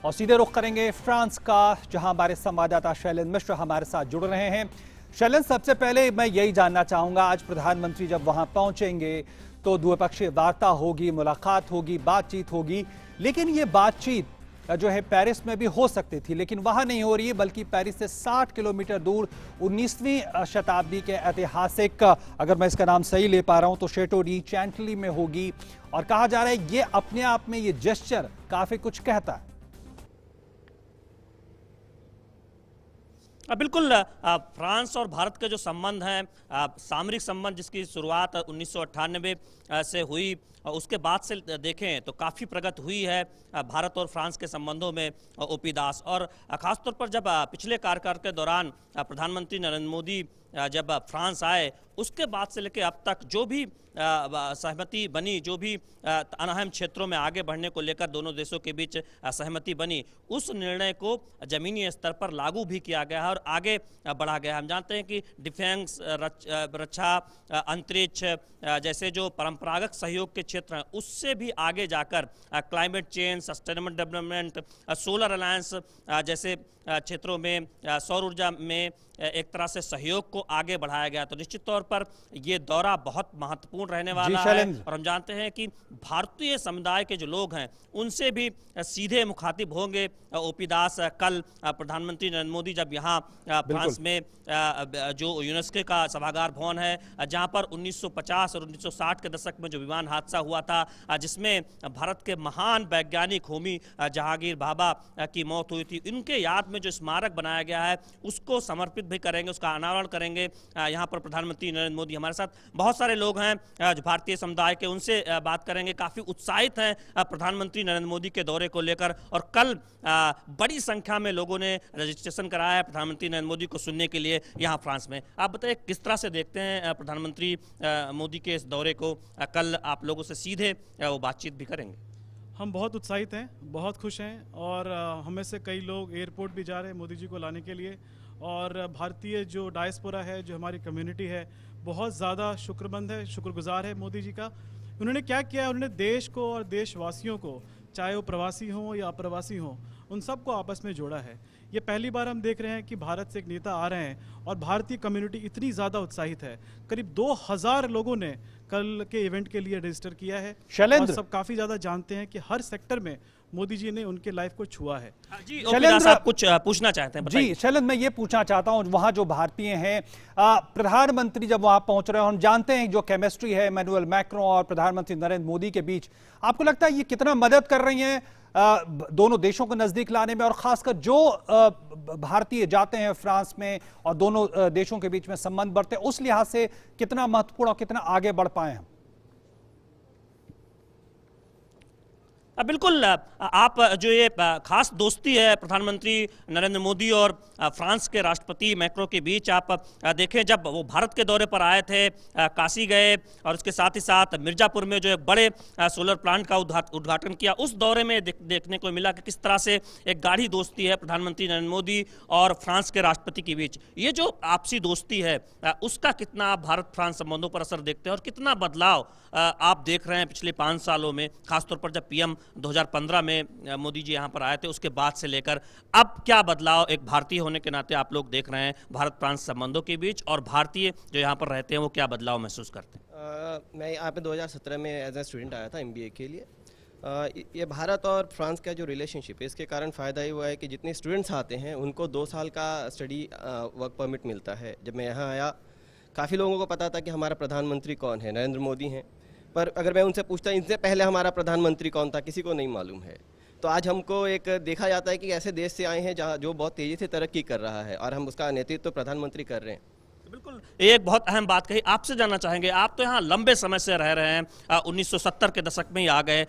और सीधे रुख करेंगे फ्रांस का, जहां हमारे संवाददाता शैलेंद्र मिश्र हमारे साथ जुड़ रहे हैं। शैलेंद्र, सबसे पहले मैं यही जानना चाहूंगा, आज प्रधानमंत्री जब वहां पहुंचेंगे तो द्विपक्षीय वार्ता होगी, मुलाकात होगी, बातचीत होगी, लेकिन ये बातचीत जो है पेरिस में भी हो सकती थी, लेकिन वहां नहीं हो रही है, बल्कि पेरिस से 60 किलोमीटर दूर 19वीं शताब्दी के ऐतिहासिक, अगर मैं इसका नाम सही ले पा रहा हूं तो शेटो डी चैंटली में होगी। और कहा जा रहा है ये अपने आप में ये जेस्चर काफी कुछ कहता है। बिल्कुल, फ्रांस और भारत के जो संबंध हैं, सामरिक संबंध जिसकी शुरुआत 1998 से हुई, उसके बाद से देखें तो काफ़ी प्रगति हुई है भारत और फ्रांस के संबंधों में। ओपी दास, और ख़ासतौर पर जब पिछले कार्यकाल के दौरान प्रधानमंत्री नरेंद्र मोदी जब फ्रांस आए, उसके बाद से लेकर अब तक जो भी सहमति बनी, जो भी अहम क्षेत्रों में आगे बढ़ने को लेकर दोनों देशों के बीच सहमति बनी, उस निर्णय को जमीनी स्तर पर लागू भी किया गया है और आगे बढ़ा गया है। हम जानते हैं कि डिफेंस, रक्षा, अंतरिक्ष जैसे जो परंपरागत सहयोग के क्षेत्र हैं, उससे भी आगे जाकर climate change, sustainable development, solar alliance जैसे क्षेत्रों में, सौर ऊर्जा में एक तरह से सहयोग को आगे बढ़ाया गया। तो निश्चित तौर पर ये दौरा बहुत महत्वपूर्ण रहने वाला है और हम जानते हैं कि भारतीय समुदाय के जो लोग हैं उनसे भी सीधे मुखातिब होंगे ओपी दास। कल प्रधानमंत्री नरेंद्र मोदी जब यहाँ फ्रांस में जो यूनेस्को का सभागार भवन है, जहाँ पर 1950 और 1960 के दशक में जो विमान हादसा हुआ था, जिसमें भारत के महान वैज्ञानिक होमी जहांगीर भाभा की मौत हुई थी, इनके याद में जो स्मारक बनाया गया है उसको समर्पित भी करेंगे, उसका अनावरण करेंगे। यहाँ पर प्रधानमंत्री नरेंद्र मोदी हमारे साथ बहुत सारे लोग हैं जो भारतीय समुदाय के, उनसे बात करेंगे। काफ़ी उत्साहित हैं प्रधानमंत्री नरेंद्र मोदी के दौरे को लेकर और कल बड़ी संख्या में लोगों ने रजिस्ट्रेशन कराया है प्रधानमंत्री नरेंद्र मोदी को सुनने के लिए यहाँ फ्रांस में। आप बताइए किस तरह से देखते हैं प्रधानमंत्री मोदी के इस दौरे को? कल आप लोगों से सीधे वो बातचीत भी करेंगे। हम बहुत उत्साहित हैं, बहुत खुश हैं और हमें से कई लोग एयरपोर्ट भी जा रहे हैं मोदी जी को लाने के लिए। और भारतीय जो डायस्पोरा है, जो हमारी कम्युनिटी है, बहुत ज़्यादा शुक्रमंद है, शुक्रगुजार है मोदी जी का। उन्होंने क्या किया है, उन्होंने देश को और देशवासियों को, चाहे वो प्रवासी हों या अप्रवासी हों, उन सबको आपस में जोड़ा है। ये पहली बार हम देख रहे हैं कि भारत से एक नेता आ रहे हैं और भारतीय कम्युनिटी इतनी ज़्यादा उत्साहित है। करीब 2000 लोगों ने कल के इवेंट के लिए रजिस्टर किया है। शैलेंद्र, और सब काफ़ी ज़्यादा जानते हैं कि हर सेक्टर में मोदी जी ने उनके लाइफ को छुआ है। जी शैलेंद्र साहब कुछ पूछना चाहते हैं? जी शैलेंद्र, मैं ये पूछना चाहता हूं, वहां जो भारतीय हैं, प्रधानमंत्री जब वहां पहुंच रहे हैं, हम जानते हैं जो केमिस्ट्री है इमैनुअल मैक्रों और प्रधानमंत्री नरेंद्र मोदी के बीच, आपको लगता है ये कितना मदद कर रही हैं दोनों देशों को नजदीक लाने में? और खासकर जो भारतीय जाते हैं फ्रांस में और दोनों देशों के बीच में संबंध बढ़ते हैं, उस लिहाज से कितना महत्वपूर्ण और कितना आगे बढ़ पाए हैं? बिल्कुल, आप जो ये खास दोस्ती है प्रधानमंत्री नरेंद्र मोदी और फ्रांस के राष्ट्रपति मैक्रो के बीच, आप देखें जब वो भारत के दौरे पर आए थे, काशी गए और उसके साथ ही साथ मिर्जापुर में जो एक बड़े सोलर प्लांट का उद्घाटन किया, उस दौरे में देखने को मिला कि किस तरह से एक गाढ़ी दोस्ती है प्रधानमंत्री नरेंद्र मोदी और फ्रांस के राष्ट्रपति के बीच। ये जो आपसी दोस्ती है उसका कितना आप भारत फ्रांस संबंधों पर असर देखते हैं और कितना बदलाव आप देख रहे हैं पिछले 5 सालों में, खासतौर पर जब पीएम 2015 में मोदी जी यहाँ पर आए थे उसके बाद से लेकर अब क्या बदलाव एक भारतीय होने के नाते आप लोग देख रहे हैं भारत फ्रांस संबंधों के बीच, और भारतीय जो यहाँ पर रहते हैं वो क्या बदलाव महसूस करते हैं? मैं यहाँ पे 2017 में एज ए स्टूडेंट आया था MBA के लिए। ये भारत और फ्रांस का जो रिलेशनशिप है, इसके कारण फ़ायदा ये हुआ है कि जितने स्टूडेंट्स आते हैं उनको 2 साल का स्टडी वर्क परमिट मिलता है। जब मैं यहाँ आया काफ़ी लोगों को पता था कि हमारा प्रधानमंत्री कौन है, नरेंद्र मोदी हैं, पर अगर मैं उनसे पूछता इनसे पहले हमारा प्रधानमंत्री कौन था, किसी को नहीं मालूम है। तो आज हमको एक देखा जाता है कि ऐसे देश से आए हैं जहाँ जो बहुत तेज़ी से तरक्की कर रहा है और हम उसका नेतृत्व तो प्रधानमंत्री कर रहे हैं। बिल्कुल, एक बहुत अहम बात कही। आपसे जानना चाहेंगे, आप तो यहाँ लंबे समय से रह रहे हैं, 1970 के दशक में ही आ गए।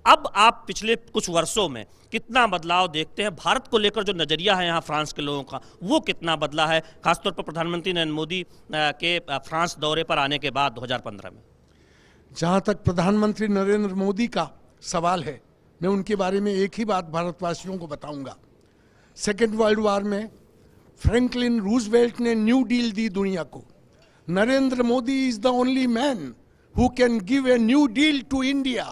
अब आप पिछले कुछ वर्षों में कितना बदलाव देखते हैं? भारत को लेकर जो नज़रिया है यहाँ फ्रांस के लोगों का, वो कितना बदला है, खासतौर पर प्रधानमंत्री नरेंद्र मोदी के फ्रांस दौरे पर आने के बाद 2015 में? जहाँ तक प्रधानमंत्री नरेंद्र मोदी का सवाल है, मैं उनके बारे में एक ही बात भारतवासियों को बताऊंगा। सेकेंड वर्ल्ड वॉर में फ्रैंकलिन रूजवेल्ट ने न्यू डील दी दुनिया को। Narendra Modi is the only man who can give a new deal to India.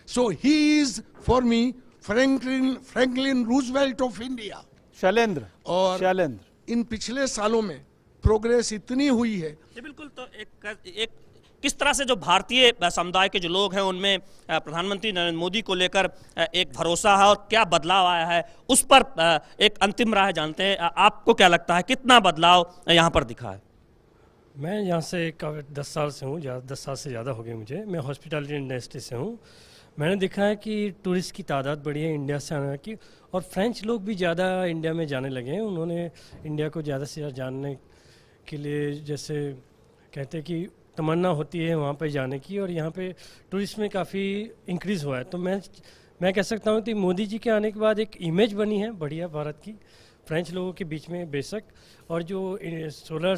So he is for me Franklin Roosevelt of India. Shailendra, और इन पिछले सालों में प्रोग्रेस इतनी हुई है। बिल्कुल, तो एक किस तरह से जो भारतीय समुदाय के जो लोग हैं उनमें प्रधानमंत्री नरेंद्र मोदी को लेकर एक भरोसा है और क्या बदलाव आया है, उस पर एक अंतिम राय जानते हैं। आपको क्या लगता है कितना बदलाव यहाँ पर दिखा है? मैं यहाँ से 10 साल से हूँ, 10 साल से ज़्यादा हो गए मुझे। मैं हॉस्पिटैलिटी इंडस्ट्री से हूँ। मैंने देखा है कि टूरिस्ट की तादाद बढ़ी है इंडिया से आने की, और फ्रेंच लोग भी ज़्यादा इंडिया में जाने लगे हैं। उन्होंने इंडिया को ज़्यादा से ज़्यादा जानने के लिए, जैसे कहते हैं कि तमन्ना होती है वहाँ पे जाने की, और यहाँ पे टूरिस्ट में काफ़ी इंक्रीज़ हुआ है। तो मैं कह सकता हूँ कि मोदी जी के आने के बाद एक इमेज बनी है बढ़िया भारत की फ्रेंच लोगों के बीच में बेशक, और जो सोलर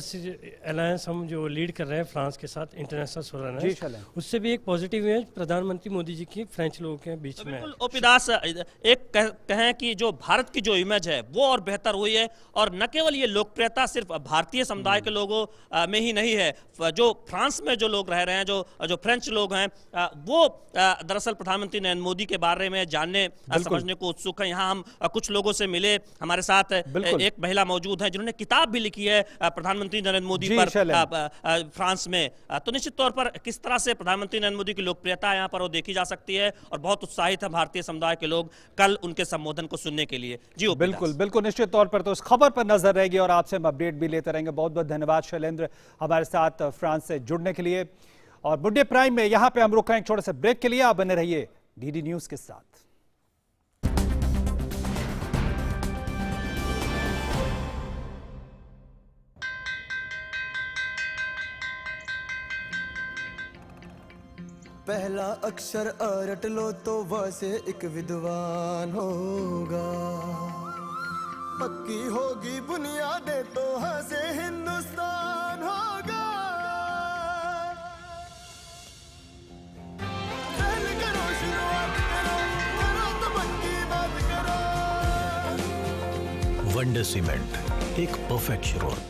अलायंस हम जो लीड कर रहे हैं फ्रांस के साथ, इंटरनेशनल सोलर अलायंस, उससे भी एक पॉजिटिव इमेज प्रधानमंत्री मोदी जी की फ्रेंच लोगों के बीच में है। ओपी दास, एक कहें कि जो भारत की जो इमेज है वो और बेहतर हुई है, और न केवल ये लोकप्रियता सिर्फ भारतीय समुदाय के लोगों में ही नहीं है, जो फ्रांस में जो लोग रह रहे हैं, जो फ्रेंच लोग हैं, वो दरअसल प्रधानमंत्री नरेंद्र मोदी के बारे में जानने समझने को उत्सुक है। यहाँ हम कुछ लोगों से मिले, हमारे साथ एक महिला मौजूद है जिन्होंने किताब भी लिखी है प्रधानमंत्री नरेंद्र मोदी पर फ्रांस में। तो निश्चित तौर पर किस तरह से प्रधानमंत्री नरेंद्र मोदी की लोकप्रियता यहाँ पर वो देखी जा सकती है, और बहुत उत्साहित है भारतीय समुदाय के लोग कल उनके संबोधन को सुनने के लिए। जी बिल्कुल बिल्कुल, निश्चित तौर पर तो इस खबर पर नजर रहेगी और आपसे हम अपडेट भी लेते रहेंगे। बहुत बहुत धन्यवाद शैलेंद्र हमारे साथ फ्रांस से जुड़ने के लिए। और मुद्दे प्राइम में यहाँ पे हम रुक रहे हैं छोटे से ब्रेक के लिए। आप बने रहिए डीडी न्यूज के साथ। पहला अक्षर अ रट लो तो व से एक विद्वान होगा। पक्की होगी बुनियादें तो ह से हिंदुस्तान होगा। पहले करो शुरुआत करो तो पक्की बात करो। वंडर सीमेंट, एक परफेक्ट शुरुआत।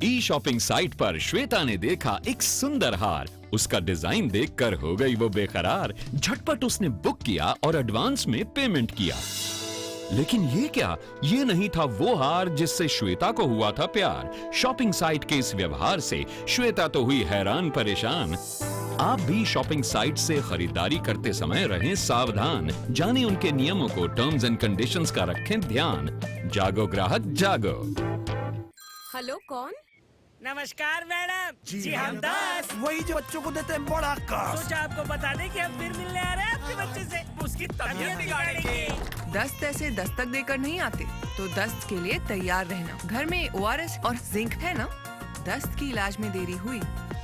ई शॉपिंग साइट पर श्वेता ने देखा एक सुंदर हार। उसका डिजाइन देखकर हो गई वो बेकरार। झटपट उसने बुक किया और एडवांस में पेमेंट किया। लेकिन ये क्या, ये नहीं था वो हार जिससे श्वेता को हुआ था प्यार। शॉपिंग साइट के इस व्यवहार से श्वेता तो हुई हैरान परेशान। आप भी शॉपिंग साइट से खरीदारी करते समय रहें सावधान। जानें उनके नियमों को, टर्म्स एंड कंडीशंस का रखें ध्यान। जागो ग्राहक जागो। हेलो, कौन? नमस्कार मैडम। जी हम 10 वही जो बच्चों को देते हैं बड़ा काश। सोचा आपको बता दें कि हम फिर मिलने आ रहे हैं आपके बच्चे से। उसकी तबीयत बिगाड़ेंगे। दस्त ऐसे दस्तक देकर नहीं आते, तो दस्त के लिए तैयार रहना। घर में ORS और जिंक है ना? दस्त की इलाज में देरी हुई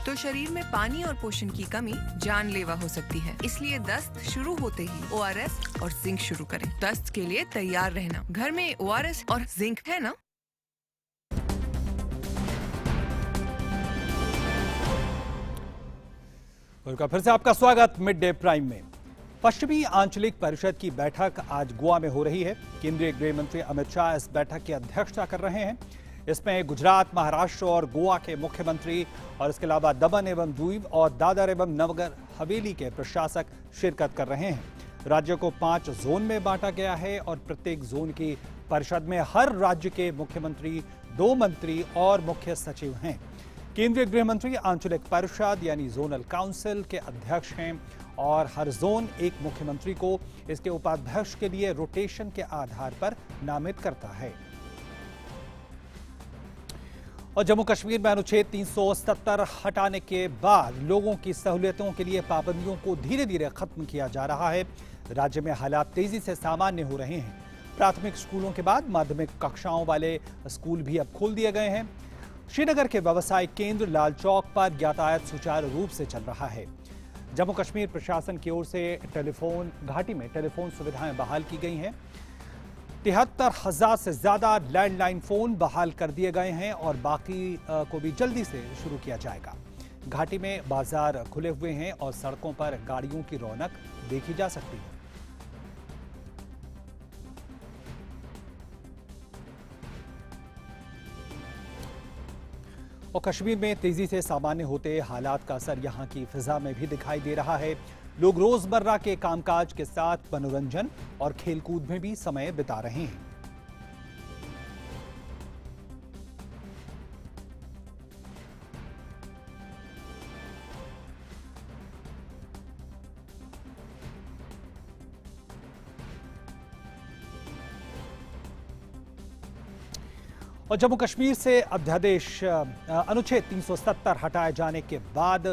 तो शरीर में पानी और पोषण की कमी जानलेवा हो सकती है। इसलिए दस्त शुरू होते ही ORS और जिंक शुरू करें। दस्त के लिए तैयार रहना। घर में ORS और जिंक है ना? उनका फिर से आपका स्वागत मिड डे प्राइम में। पश्चिमी आंचलिक परिषद की बैठक आज गोवा में हो रही है। केंद्रीय गृह मंत्री अमित शाह इस बैठक की अध्यक्षता कर रहे हैं। इसमें गुजरात, महाराष्ट्र और गोवा के मुख्यमंत्री और इसके अलावा दमन एवं दीव और दादर एवं नगर हवेली के प्रशासक शिरकत कर रहे हैं। राज्य को 5 जोन में बांटा गया है और प्रत्येक जोन की परिषद में हर राज्य के मुख्यमंत्री, 2 मंत्री और मुख्य सचिव हैं। केंद्रीय गृह मंत्री आंचलिक परिषद यानी जोनल काउंसिल के अध्यक्ष हैं और हर जोन एक मुख्यमंत्री को इसके उपाध्यक्ष के लिए रोटेशन के आधार पर नामित करता है। और जम्मू कश्मीर में अनुच्छेद 370 हटाने के बाद लोगों की सहूलियतों के लिए पाबंदियों को धीरे धीरे खत्म किया जा रहा है। राज्य में हालात तेजी से सामान्य हो रहे हैं। प्राथमिक स्कूलों के बाद माध्यमिक कक्षाओं वाले स्कूल भी अब खोल दिए गए हैं। श्रीनगर के व्यवसायिक केंद्र लाल चौक पर यातायात सुचारू रूप से चल रहा है। जम्मू कश्मीर प्रशासन की ओर से घाटी में टेलीफोन सुविधाएं बहाल की गई हैं। 73,000 से ज्यादा लैंडलाइन फोन बहाल कर दिए गए हैं और बाकी को भी जल्दी से शुरू किया जाएगा। घाटी में बाजार खुले हुए हैं और सड़कों पर गाड़ियों की रौनक देखी जा सकती है। और कश्मीर में तेजी से सामान्य होते हालात का असर यहां की फिजा में भी दिखाई दे रहा है। लोग रोजमर्रा के कामकाज के साथ मनोरंजन और खेलकूद में भी समय बिता रहे हैं। और जम्मू कश्मीर से अध्यादेश अनुच्छेद 370 हटाए जाने के बाद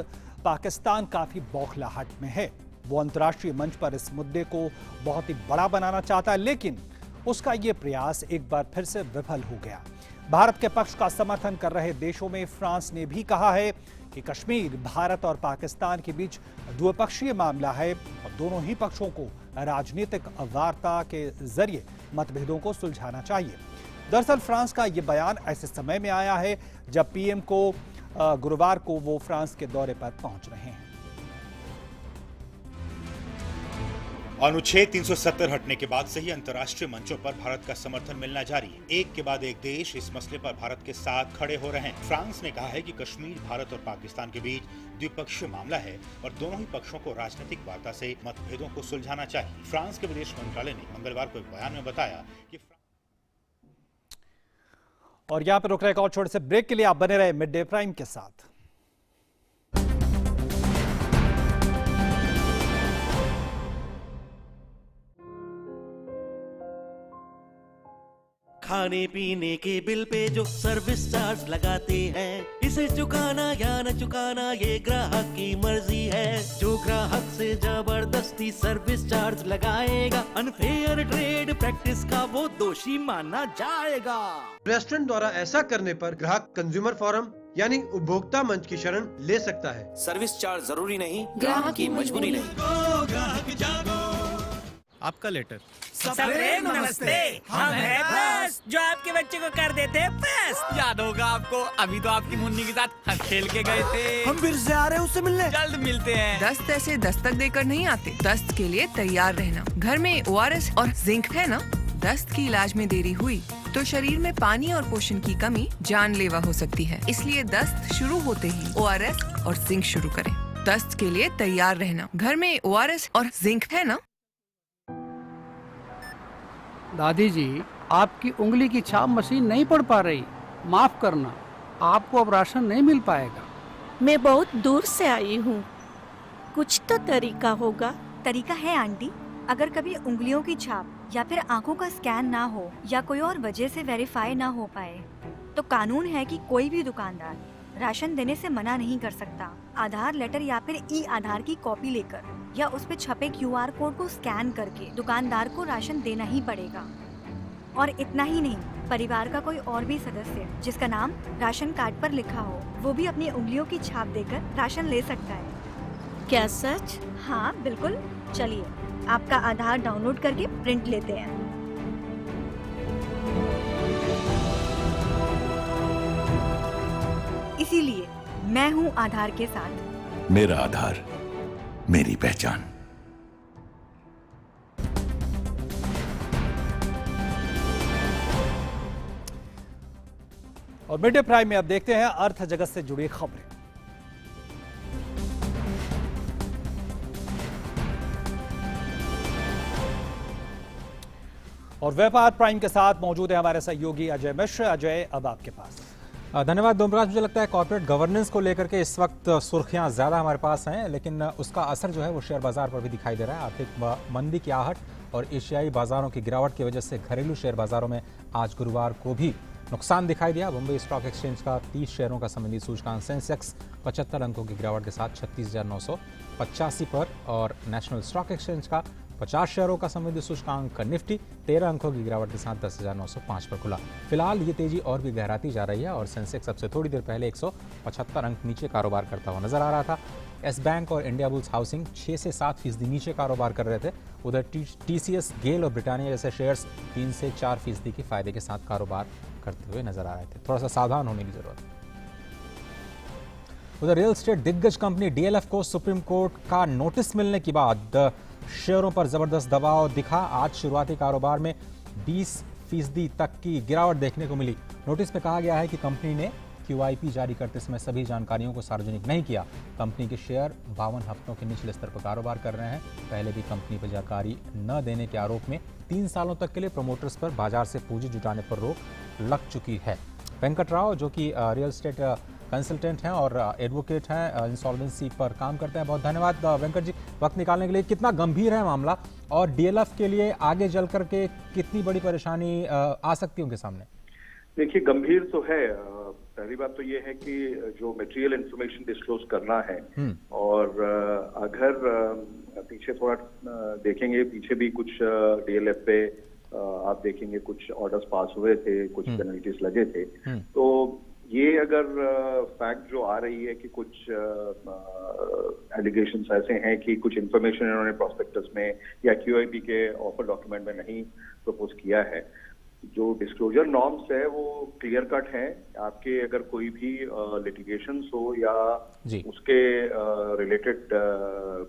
पाकिस्तान काफी बौखलाहट में है। वो अंतर्राष्ट्रीय मंच पर इस मुद्दे को बहुत ही बड़ा बनाना चाहता है, लेकिन उसका ये प्रयास एक बार फिर से विफल हो गया। भारत के पक्ष का समर्थन कर रहे देशों में फ्रांस ने भी कहा है कि कश्मीर भारत और पाकिस्तान के बीच द्विपक्षीय मामला है और दोनों ही पक्षों को राजनीतिक वार्ता के जरिए मतभेदों को सुलझाना चाहिए। दरअसल फ्रांस का यह बयान ऐसे समय में आया है जब पीएम को गुरुवार को वो फ्रांस के दौरे पर पहुंच रहे हैं। अनुच्छेद 370 हटने के बाद से ही अंतर्राष्ट्रीय मंचों पर भारत का समर्थन मिलना जारी है। एक के बाद एक देश इस मसले पर भारत के साथ खड़े हो रहे हैं। फ्रांस ने कहा है कि कश्मीर भारत और पाकिस्तान के बीच द्विपक्षीय मामला है और दोनों ही पक्षों को राजनीतिक वार्ता से मतभेदों को सुलझाना चाहिए। फ्रांस के विदेश मंत्रालय ने मंगलवार को एक बयान में बताया कि और यहां पर रुक रहे एक और छोटे से ब्रेक के लिए आप बने रहे मिड डे प्राइम के साथ। खाने पीने के बिल पे जो सर्विस चार्ज लगाते हैं, इसे चुकाना या न चुकाना ये ग्राहक की मर्जी है। जो ग्राहक से जबरदस्ती सर्विस चार्ज लगाएगा, अनफेयर ट्रेड प्रैक्टिस का वो दोषी माना जाएगा। रेस्टोरेंट द्वारा ऐसा करने पर ग्राहक कंज्यूमर फोरम यानी उपभोक्ता मंच की शरण ले सकता है। सर्विस चार्ज जरूरी नहीं, ग्राहक की मजबूरी नहीं। आपका लेटर। सबरेम नमस्ते, हम हैं प्लस, जो आपके बच्चे को कर देते हैं प्लस। याद होगा आपको, अभी तो आपकी मुन्नी के साथ हंस खेल के गए थे। हम फिर से आ रहे हैं उससे मिलने। जल्द मिलते हैं। दस्त ऐसे दस्तक देकर नहीं आते। दस्त के लिए तैयार रहना। घर में ORS और जिंक है ना? दस्त की इलाज में देरी हुई तो शरीर में पानी और पोषण की कमी जानलेवा हो सकती है। इसलिए दस्त शुरू होते ही ORS और जिंक शुरू करें। दस्त के लिए तैयार रहना। घर में ORS और जिंक है ना? दादी जी, आपकी उंगली की छाप मशीन नहीं पढ़ पा रही, माफ करना, आपको अब राशन नहीं मिल पाएगा। मैं बहुत दूर से आई हूँ, कुछ तो तरीका होगा। तरीका है आंटी। अगर कभी उंगलियों की छाप या फिर आंखों का स्कैन ना हो या कोई और वजह से वेरीफाई ना हो पाए, तो कानून है कि कोई भी दुकानदार राशन देने से मना नहीं कर सकता। आधार लेटर या फिर ई-आधार की कॉपी लेकर या उस पे छपे QR कोड को स्कैन करके दुकानदार को राशन देना ही पड़ेगा। और इतना ही नहीं, परिवार का कोई और भी सदस्य जिसका नाम राशन कार्ड पर लिखा हो, वो भी अपनी उंगलियों की छाप देकर राशन ले सकता है। क्या सच? हाँ बिल्कुल। चलिए आपका आधार डाउनलोड करके प्रिंट लेते हैं। इसीलिए मैं हूँ आधार के साथ। मेरा आधार, मेरी पहचान। और मिड डे प्राइम में अब देखते हैं अर्थ जगत से जुड़ी खबरें। और व्यापार प्राइम के साथ मौजूद है हमारे सहयोगी अजय मिश्र। अजय, अब आपके पास। धन्यवाद डोमराज। मुझे लगता है कॉर्पोरेट गवर्नेंस को लेकर के इस वक्त सुर्खियां ज़्यादा हमारे पास हैं, लेकिन उसका असर जो है वो शेयर बाजार पर भी दिखाई दे रहा है। आर्थिक मंदी की आहट और एशियाई बाजारों की गिरावट की वजह से घरेलू शेयर बाजारों में आज गुरुवार को भी नुकसान दिखाई दिया। बॉम्बे स्टॉक एक्सचेंज का 30 शेयरों का संबंधी सूचकांक सेंसेक्स 75 अंकों की गिरावट के साथ 36,985 पर, और नेशनल स्टॉक एक्सचेंज का 50 शेयरों का संबंधी सूचकांक निफ्टी 13 अंकों की गिरावट के साथ 10,905 पर खुला। फिलहाल ये तेजी और भी गहराती जा रही है और सेंसेक्स सबसे थोड़ी देर पहले 175 अंक नीचे कारोबार करता हुआ नजर आ रहा था। एस बैंक और इंडिया बुल्स हाउसिंग 6 से 7% नीचे कारोबार कर रहे थे। उधर TCS, गेल और ब्रिटानिया जैसे शेयर्स 3 से 4% के फायदे के साथ कारोबार करते हुए नजर आ रहे थे। थोड़ा सा सावधान होने की जरूरत है। उधर रियल एस्टेट दिग्गज कंपनी DLF को सुप्रीम कोर्ट का नोटिस मिलने के बाद शेयरों पर जबरदस्त दबाव दिखा। आज शुरुआती कारोबार में 20% तक की गिरावट देखने को मिली। नोटिस में कहा गया है कि कंपनी ने QIP जारी करते समय सभी जानकारियों को सार्वजनिक नहीं किया। कंपनी के शेयर 52 हफ्तों के निचले स्तर पर कारोबार कर रहे हैं। पहले भी कंपनी पर जानकारी न देने के आरोप में 3 सालों तक के लिए प्रमोटर्स पर बाजार से पूंजी जुटाने पर रोक लग चुकी है। वेंकट राव, जो कि रियल एस्टेट कंसल्टेंट हैं और एडवोकेट हैं, इंसॉल्वेंसी पर काम करते हैं। बहुत धन्यवाद वेंकट जी वक्त निकालने के लिए। कितना गंभीर है मामला और DLF के लिए आगे चल करके कितनी बड़ी परेशानी आ सकती है उनके सामने? देखिए, गंभीर तो है। पहली बात तो ये है कि जो मटेरियल इंफॉर्मेशन डिस्क्लोज करना है, और अगर पीछे थोड़ा देखेंगे, पीछे भी कुछ DLF पे आप देखेंगे कुछ ऑर्डर्स पास हुए थे, कुछ पेनल्टीज लगे थे। तो ये अगर फैक्ट जो आ रही है कि कुछ एलिगेशंस ऐसे हैं कि कुछ इंफॉर्मेशन इन्होंने प्रोस्पेक्टस में या QIP के ऑफर डॉक्यूमेंट में नहीं प्रपोज किया है, जो डिस्क्लोजर नॉर्म्स है वो क्लियर कट है। आपके अगर कोई भी लिटिगेशंस हो या उसके रिलेटेड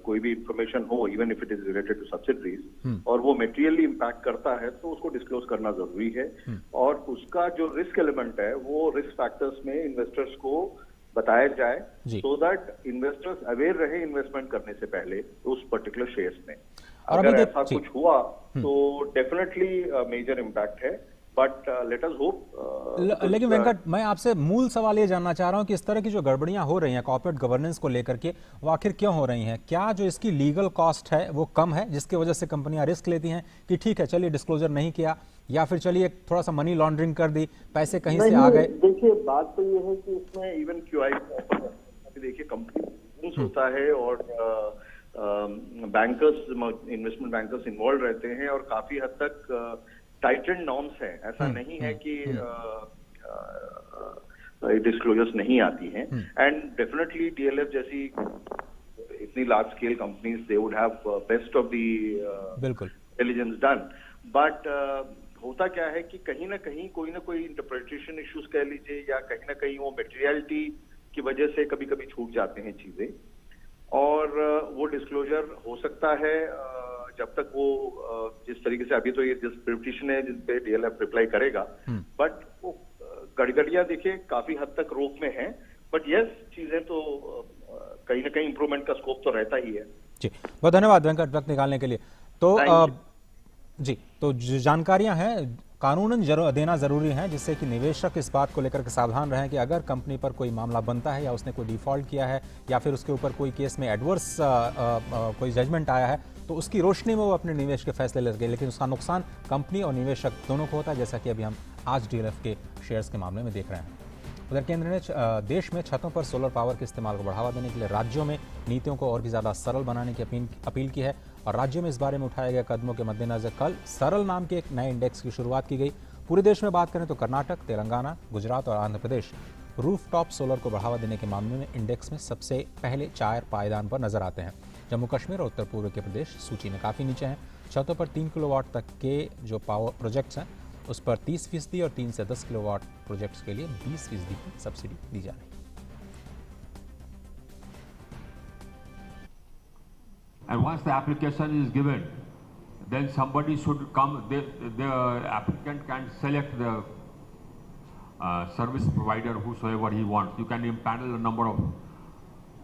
कोई भी इंफॉर्मेशन हो, even if it is related to subsidiaries, और वो मटेरियली इम्पैक्ट करता है, तो उसको डिस्क्लोज करना जरूरी है। और उसका जो रिस्क एलिमेंट है वो रिस्क फैक्टर्स में इन्वेस्टर्स को बताया जाए, सो दैट इन्वेस्टर्स अवेयर रहे इन्वेस्टमेंट करने से पहले उस पर्टिकुलर शेयर्स में। अगर ऐसा कुछ हुआ तो डेफिनेटली मेजर इम्पैक्ट है, बट लेट अस होप। लेकिन वेंकट, मैं आपसे मूल सवाल ये जानना चाह रहा हूं कि इस तरह की जो गड़बड़ियां हो रही हैं कॉर्पोरेट गवर्नेंस को लेकर के, वो आखिर क्यों हो रही हैं? क्या जो इसकी लीगल कॉस्ट है वो कम है, जिसकी वजह से कंपनियां रिस्क लेती हैं कि ठीक है चलिए डिस्क्लोजर नहीं किया, या फिर चलिए थोड़ा सा मनी लॉन्ड्रिंग कर दी, पैसे कहीं से आ गए? देखिए, बात तो ये है कि इसमें इवन QIP देखिए कंपनी होता है और बैंकर्स, इन्वेस्टमेंट बैंकर्स इन्वॉल्व रहते हैं और काफी हद तक टाइटन नॉर्म्स हैं। ऐसा नहीं है कि डिस्क्लोजर्स नहीं आती हैं। एंड डेफिनेटली DLF जैसी इतनी large scale companies they would have best of the बिल्कुल इंटेलिजेंस डन, बट होता क्या है कि कहीं ना कोई इंटरप्रिटेशन इश्यूज कह लीजिए या कहीं ना कहीं वो मटेरियलिटी की वजह से कभी कभी छूट जाते हैं चीजें, और वो डिस्क्लोजर हो सकता है जब तक वो जिस तरीके से अभी तो ये जिस पिटिशन है जिस पे DLF रिप्लाई करेगा, बट वो गड़गड़ियां देखिए काफी हद तक रोक में है, बट यस चीजें तो कहीं ना कहीं इंप्रूवमेंट का स्कोप तो रहता ही है। जी बहुत धन्यवाद वेंकट, वक्त निकालने के लिए। तो जी तो जो जानकारियां हैं कानूनन देना जरूरी है, जिससे कि निवेशक इस बात को लेकर के सावधान रहें कि अगर कंपनी पर कोई मामला बनता है या उसने कोई डिफॉल्ट किया है या फिर उसके ऊपर कोई केस में एडवर्स कोई जजमेंट आया है तो उसकी रोशनी में वो अपने निवेश के फैसले ले सके, लेकिन उसका नुकसान कंपनी और निवेशक दोनों को होता है, जैसा कि अभी हम आज DLF के शेयर्स के मामले में देख रहे हैं। उधर केंद्र ने देश में छतों पर सोलर पावर के इस्तेमाल को बढ़ावा देने के लिए राज्यों में नीतियों को और भी ज़्यादा सरल बनाने की अपील की है, और राज्यों में इस बारे में उठाए गए कदमों के मद्देनजर कल सरल नाम के एक नए इंडेक्स की शुरुआत की गई। पूरे देश में बात करें तो कर्नाटक, तेलंगाना, गुजरात और आंध्र प्रदेश रूफटॉप सोलर को बढ़ावा देने के मामले में इंडेक्स में सबसे पहले 4 पायदान पर नजर आते हैं। जम्मू कश्मीर और उत्तर पूर्व के प्रदेश सूची में काफ़ी नीचे हैं। छतों पर 3 किलोवाट तक के जो पावर प्रोजेक्ट्स हैं उस पर 30% और 3 से 10 किलोवाट प्रोजेक्ट्स के लिए 20% की सब्सिडी दी जा रही है। And once the application is given, then somebody should come, the applicant can select the service provider whosoever he wants. You can impanel a number of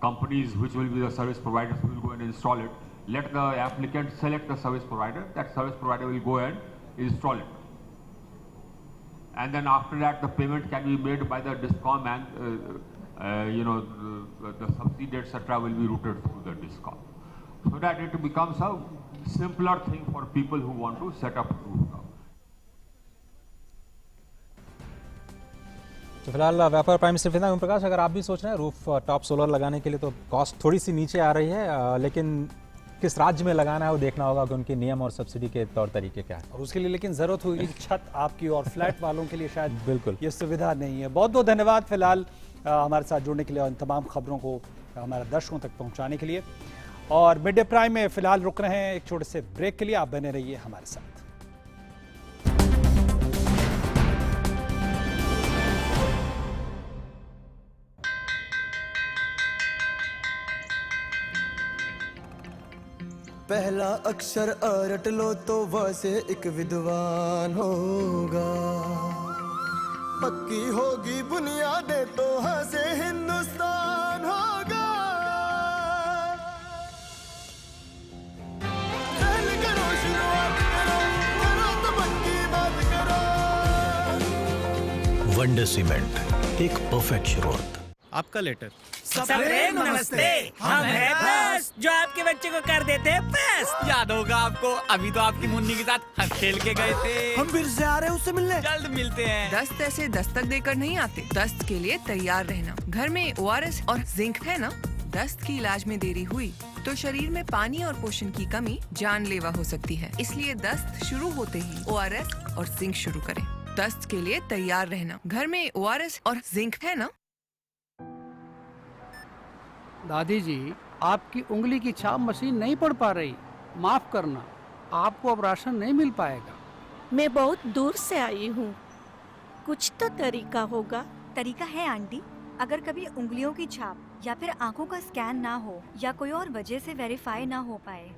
companies which will be the service providers who will go and install it. Let the applicant select the service provider, that service provider will go and install it. And then after that the payment can be made by the DISCOM and the subsidy etc. will be routed through the DISCOM. So that it becomes a simpler thing for people who want to set up rooftop. तो फिलहाल व्यापार prime minister फिदा ओम प्रकाश, अगर आप भी सोच रहे हैं रूफ टॉप सोलर लगाने के लिए तो कॉस्ट थोड़ी सी नीचे आ रही है, लेकिन किस राज्य में लगाना है वो देखना होगा कि उनके नियम और सब्सिडी के तौर तरीके क्या है, और उसके लिए लेकिन जरूरत होगी छत आपकी, और फ्लैट वालों के लिए शायद बिल्कुल ये सुविधा नहीं है। बहुत बहुत धन्यवाद फिलहाल हमारे साथ जुड़ने के लिए और इन तमाम खबरों को हमारे दर्शकों तक पहुंचाने के लिए। और मिड डे प्राइम में फिलहाल रुक रहे हैं एक छोटे से ब्रेक के लिए, आप बने रहिए हमारे साथ। पहला अक्षर रट लो तो वह से एक विद्वान होगा, पक्की होगी बुनियादें तो हाँ से हिंदुस्तान होगा। करो शुरुआत करो तो पक्की बात करो। वंडर सीमेंट, एक परफेक्ट शुरुआत। आपका लेटर। सबरे नमस्ते, हम हैं बस जो आपके बच्चे को कर देते हैं बस। याद होगा आपको, अभी तो आपकी मुन्नी के साथ हम खेल के गए थे। हम फिर से आ रहे हैं उससे मिलने। जल्द मिलते हैं। दस्त ऐसे दस्तक देकर नहीं आते, दस्त के लिए तैयार रहना। घर में ORS और जिंक है ना, दस्त की इलाज में देरी हुई तो शरीर में पानी और पोषण की कमी जानलेवा हो सकती है। इसलिए दस्त शुरू होते ही ORS और जिंक शुरू करें। दस्त के लिए तैयार रहना। घर में ORS और जिंक है ना। दादी जी, आपकी उंगली की छाप मशीन नहीं पढ़ पा रही, माफ करना, आपको अब राशन नहीं मिल पाएगा। मैं बहुत दूर से आई हूँ, कुछ तो तरीका होगा। तरीका है आंटी, अगर कभी उंगलियों की छाप या फिर आंखों का स्कैन ना हो या कोई और वजह से वेरीफाई ना हो पाए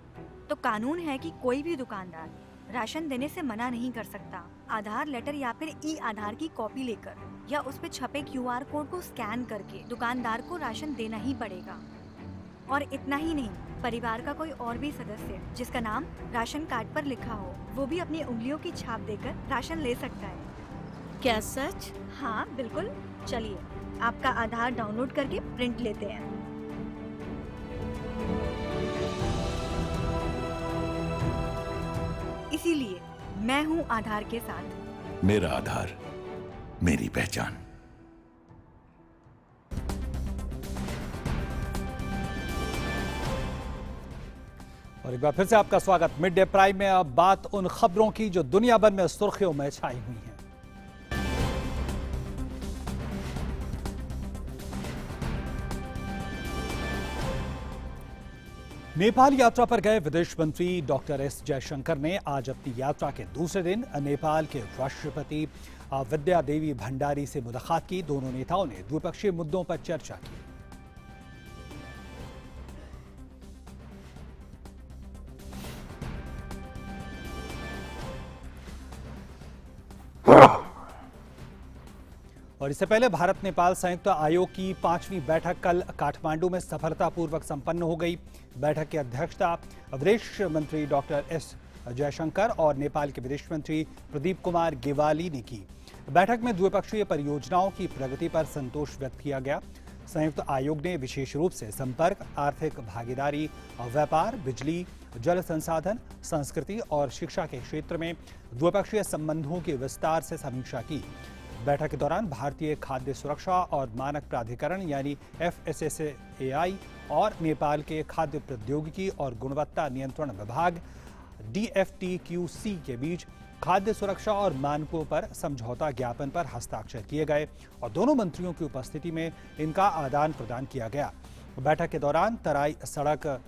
तो कानून है कि कोई भी दुकानदार राशन देने से मना नहीं कर सकता। आधार लेटर या फिर आधार की कॉपी लेकर या उस पे छपे QR कोड को स्कैन करके दुकानदार को राशन देना ही पड़ेगा। और इतना ही नहीं, परिवार का कोई और भी सदस्य जिसका नाम राशन कार्ड पर लिखा हो वो भी अपनी उंगलियों की छाप देकर राशन ले सकता है। क्या सच? हाँ बिल्कुल। चलिए आपका आधार डाउनलोड करके प्रिंट लेते हैं। इसीलिए मैं हूँ आधार के साथ। मेरा आधार, मेरी पहचान। और एक बार फिर से आपका स्वागत मिड डे प्राइम में। अब बात उन खबरों की जो दुनिया भर में सुर्खियों में छाई हुई हैं। नेपाल यात्रा पर गए विदेश मंत्री डॉक्टर एस जयशंकर ने आज अपनी यात्रा के दूसरे दिन नेपाल के राष्ट्रपति विद्या देवी भंडारी से मुलाकात की। दोनों नेताओं ने द्विपक्षीय मुद्दों पर चर्चा की। और इससे पहले भारत नेपाल संयुक्त आयोग की 5वीं बैठक कल काठमांडू में सफलतापूर्वक संपन्न हो गई। बैठक की अध्यक्षता विदेश मंत्री डॉक्टर एस जयशंकर और नेपाल के विदेश मंत्री प्रदीप कुमार गेवाली ने की। बैठक में द्विपक्षीय परियोजनाओं की प्रगति पर संतोष व्यक्त किया गया। संयुक्त आयोग ने विशेष रूप से संपर्क, आर्थिक भागीदारी, व्यापार, बिजली, जल संसाधन, संस्कृति और शिक्षा के क्षेत्र में द्विपक्षीय संबंधों की विस्तार से समीक्षा की। बैठक के दौरान भारतीय खाद्य सुरक्षा और मानक प्राधिकरण यानी FSSAI और नेपाल के खाद्य प्रौद्योगिकी और गुणवत्ता नियंत्रण विभाग DFTQC के बीच खाद्य सुरक्षा और मानकों पर समझौता ज्ञापन पर हस्ताक्षर किए गए और दोनों मंत्रियों की उपस्थिति में इनका आदान प्रदान किया गया। बैठक के दौरान तराई सड़क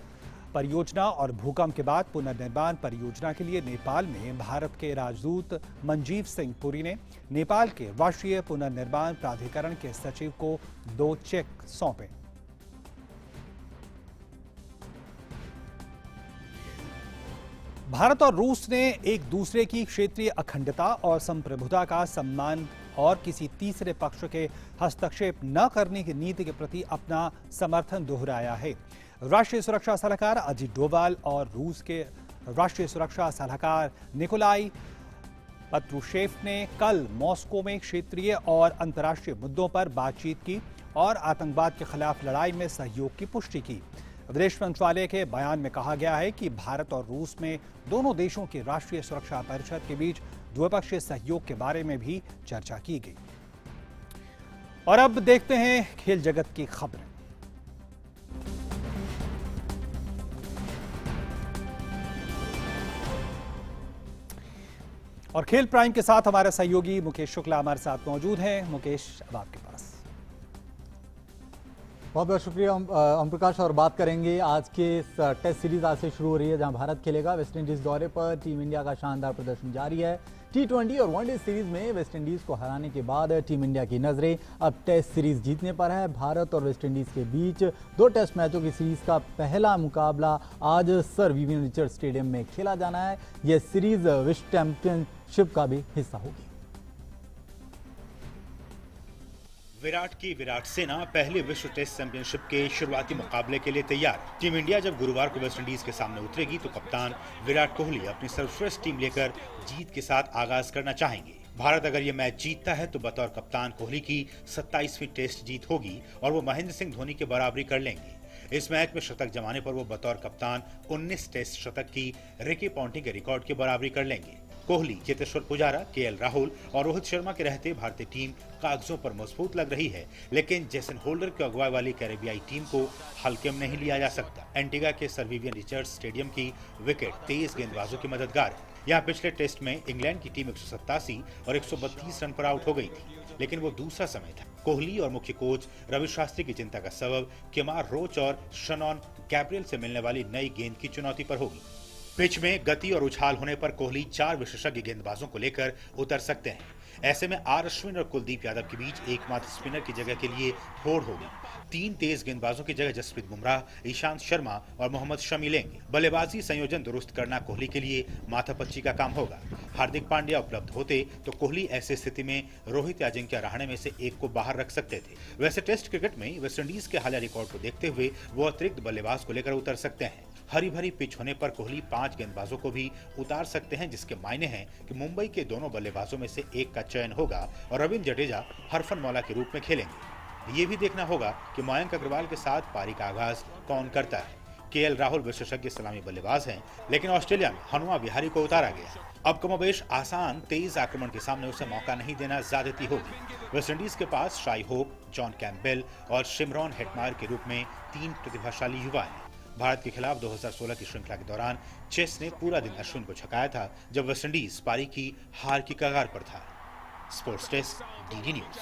परियोजना और भूकंप के बाद पुनर्निर्माण परियोजना के लिए नेपाल में भारत के राजदूत मंजीव सिंह पुरी ने नेपाल के राष्ट्रीय पुनर्निर्माण प्राधिकरण के सचिव को 2 चेक सौंपे। भारत और रूस ने एक दूसरे की क्षेत्रीय अखंडता और संप्रभुता का सम्मान और किसी तीसरे पक्ष के हस्तक्षेप न करने की नीति के प्रति अपना समर्थन दोहराया है। राष्ट्रीय सुरक्षा सलाहकार अजित डोभाल और रूस के राष्ट्रीय सुरक्षा सलाहकार निकोलाई पत्रुशेव ने कल मॉस्को में क्षेत्रीय और अंतर्राष्ट्रीय मुद्दों पर बातचीत की और आतंकवाद के खिलाफ लड़ाई में सहयोग की पुष्टि की। विदेश मंत्रालय के बयान में कहा गया है कि भारत और रूस में दोनों देशों की राष्ट्रीय सुरक्षा परिषद के बीच द्विपक्षीय सहयोग के बारे में भी चर्चा की गई। और अब देखते हैं खेल जगत की खबरें। और खेल प्राइम के साथ हमारे सहयोगी मुकेश शुक्ला हमारे साथ मौजूद हैं। मुकेश, अब आपके पास। बहुत बहुत शुक्रिया ओम प्रकाश। और बात करेंगे आज के इस टेस्ट सीरीज आज से शुरू हो रही है जहां भारत खेलेगा। वेस्टइंडीज दौरे पर टीम इंडिया का शानदार प्रदर्शन जारी है। T20 और वनडे सीरीज में वेस्टइंडीज को हराने के बाद टीम इंडिया की नजरें अब टेस्ट सीरीज जीतने पर है। भारत और वेस्टइंडीज के बीच 2 टेस्ट मैचों की सीरीज का पहला मुकाबला आज सर विवियन रिचर्ड स्टेडियम में खेला जाना है। यह सीरीज विश्व चैंपियनशिप का भी हिस्सा होगी। विराट की विराट सेना पहले विश्व टेस्ट चैंपियनशिप के शुरुआती मुकाबले के लिए तैयार। टीम इंडिया जब गुरुवार को वेस्टइंडीज के सामने उतरेगी तो कप्तान विराट कोहली अपनी सर्वश्रेष्ठ टीम लेकर जीत के साथ आगाज करना चाहेंगे। भारत अगर ये मैच जीतता है तो बतौर कप्तान कोहली की 27वीं टेस्ट जीत होगी और वो महेंद्र सिंह धोनी के बराबरी कर लेंगे। इस मैच में शतक जमाने पर वो बतौर कप्तान 19 टेस्ट शतक की रिकी पॉन्टिंग के रिकॉर्ड की बराबरी कर लेंगे। कोहली, चेतेश्वर पुजारा, KL राहुल और रोहित शर्मा के रहते भारतीय टीम कागजों पर मजबूत लग रही है, लेकिन जेसन होल्डर की अगुवाई वाली कैरेबियाई टीम को हल्के में नहीं लिया जा सकता। एंटीगा के सर विवियन रिचर्ड्स स्टेडियम की विकेट तेज गेंदबाजों की मददगार है। यहाँ पिछले टेस्ट में इंग्लैंड की टीम 187 और 132 रन पर आउट हो गई थी, लेकिन वो दूसरा समय था। कोहली और मुख्य कोच रवि शास्त्री की चिंता का सबब केमार रोच और शनॉन गैब्रियल से मिलने वाली नई गेंद की चुनौती पर होगी। पिच में गति और उछाल होने पर कोहली 4 विशेषज्ञ गेंदबाजों को लेकर उतर सकते हैं। ऐसे में आर अश्विन और कुलदीप यादव के बीच एकमात्र स्पिनर की जगह के लिए होड़ होगी। 3 तेज गेंदबाजों की जगह जसप्रीत बुमराह, ईशांत शर्मा और मोहम्मद शमी लेंगे। बल्लेबाजी संयोजन दुरुस्त करना कोहली के लिए माथापच्ची का काम होगा। हार्दिक पांड्या उपलब्ध होते तो कोहली ऐसी स्थिति में रोहित या अजिंक्य रहाणे में से एक को बाहर रख सकते थे। वैसे टेस्ट क्रिकेट में वेस्टइंडीज के हालिया रिकॉर्ड को देखते हुए वो अतिरिक्त बल्लेबाज को लेकर उतर सकते हैं। हरी भरी पिच होने पर कोहली 5 गेंदबाजों को भी उतार सकते हैं, जिसके मायने हैं कि मुंबई के दोनों बल्लेबाजों में से एक का चयन होगा और रविंद्र जडेजा हरफनमौला के रूप में खेलेंगे। ये भी देखना होगा कि मयंक अग्रवाल के साथ पारी का आगाज कौन करता है। KL राहुल विशेषज्ञ सलामी बल्लेबाज हैं, लेकिन ऑस्ट्रेलिया में हनुमा विहारी को उतारा गया। अब कमोबेश आसान तेज आक्रमण के सामने उसे मौका नहीं देना ज्यादती होगी। वेस्टइंडीज के पास शाई होप, जॉन कैम्पबेल और शिमरॉन हेटमायर के रूप में 3 प्रतिभाशाली युवा हैं। भारत के खिलाफ 2016 की श्रृंखला के दौरान चेस ने पूरा दिन अश्विन को छकाया था, जब वेस्टइंडीज पारी की हार की कगार पर था। Sports desk, DD news.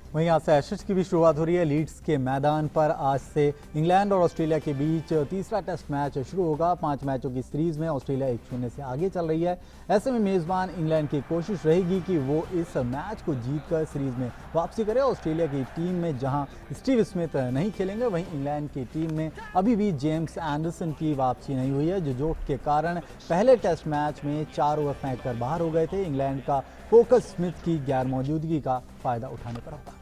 वहीं आज से एशेज की भी शुरुआत हो रही है। लीड्स के मैदान पर आज से इंग्लैंड और ऑस्ट्रेलिया के बीच तीसरा टेस्ट मैच शुरू होगा। 5 मैचों की सीरीज में ऑस्ट्रेलिया 1-0 से आगे चल रही है। ऐसे में मेजबान इंग्लैंड की कोशिश रहेगी कि वो इस मैच को जीतकर सीरीज में वापसी करे। ऑस्ट्रेलिया की टीम में जहां स्टीव स्मिथ नहीं खेलेंगे, वहीं इंग्लैंड की टीम में अभी भी जेम्स एंडरसन की वापसी नहीं हुई है, जो चोट के कारण पहले टेस्ट मैच में 4 ओवर फेंक कर बाहर हो गए थे। इंग्लैंड का फोकस स्मिथ की गैर मौजूदगी का फायदा उठाने पर होगा।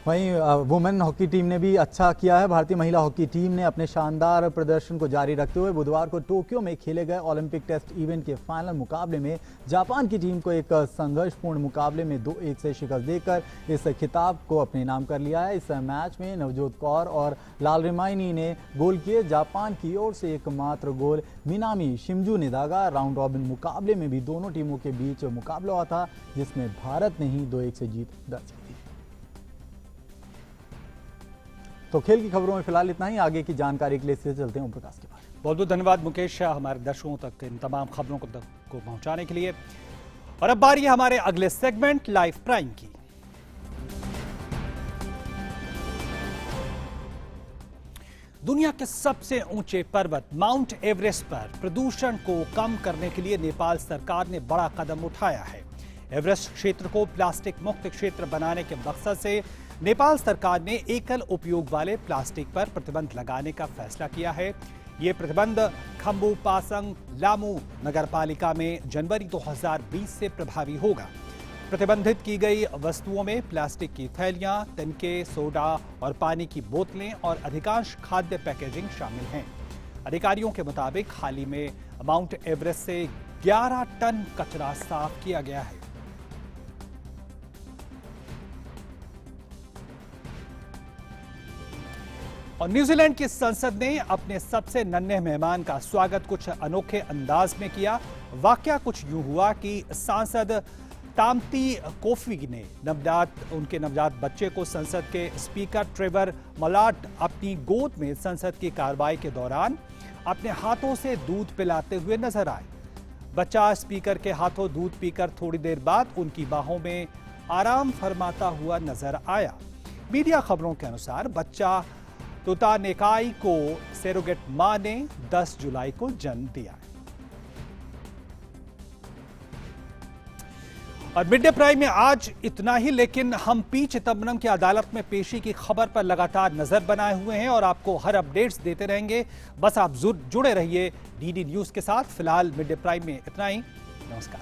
वहीं वुमेन हॉकी टीम ने भी अच्छा किया है। भारतीय महिला हॉकी टीम ने अपने शानदार प्रदर्शन को जारी रखते हुए बुधवार को टोक्यो में खेले गए ओलंपिक टेस्ट इवेंट के फाइनल मुकाबले में जापान की टीम को एक संघर्षपूर्ण मुकाबले में 2-1 से शिकस्त देकर इस खिताब को अपने नाम कर लिया है। इस मैच में नवजोत कौर और लाल रिमाइनी ने गोल किए। जापान की ओर से एकमात्र गोल मिनामी शिमजू ने दागा। राउंड रॉबिन मुकाबले में भी दोनों टीमों के बीच मुकाबला हुआ था, जिसमें भारत ने ही 2-1 से जीत दर्ज की। तो खेल की खबरों में फिलहाल इतना ही। आगे की जानकारी के लिए सीधे चलते हैं ओम प्रकाश के पास। बहुत बहुत धन्यवाद मुकेश, हमारे दर्शकों तक इन तमाम खबरों को पहुंचाने के लिए। और अब बारी है हमारे अगले सेगमेंट लाइव प्राइम की। दुनिया के सबसे ऊंचे पर्वत माउंट एवरेस्ट पर प्रदूषण को कम करने के लिए नेपाल सरकार ने बड़ा कदम उठाया है। एवरेस्ट क्षेत्र को प्लास्टिक मुक्त क्षेत्र बनाने के मकसद से नेपाल सरकार ने एकल उपयोग वाले प्लास्टिक पर प्रतिबंध लगाने का फैसला किया है। ये प्रतिबंध खम्बू पासंग लामू नगरपालिका में जनवरी 2020 से प्रभावी होगा। प्रतिबंधित की गई वस्तुओं में प्लास्टिक की थैलियां, तिनके, सोडा और पानी की बोतलें और अधिकांश खाद्य पैकेजिंग शामिल हैं। अधिकारियों के मुताबिक हाल ही में माउंट एवरेस्ट से 11 टन कचरा साफ किया गया है। और न्यूजीलैंड की संसद ने अपने सबसे नन्हे मेहमान का स्वागत कुछ अनोखे अंदाज में किया। वाकया कुछ यूं हुआ कि सांसद तामती कोफी ने उनके नवजात बच्चे को संसद के स्पीकर ट्रेवर मलाट अपनी गोद में संसद की कार्रवाई के दौरान अपने हाथों से दूध पिलाते हुए नजर आए। बच्चा स्पीकर के हाथों दूध पीकर थोड़ी देर बाद उनकी बाहों में आराम फरमाता हुआ नजर आया। मीडिया खबरों के अनुसार बच्चा तुतानेकाई को सेरोगेट मां ने 10 जुलाई को जन्म दिया। और मिड डे प्राइम में आज इतना ही, लेकिन हम पी चिदंबरम की अदालत में पेशी की खबर पर लगातार नजर बनाए हुए हैं और आपको हर अपडेट्स देते रहेंगे। बस आप जुड़े रहिए डीडी न्यूज के साथ। फिलहाल मिड डे प्राइम में इतना ही। नमस्कार।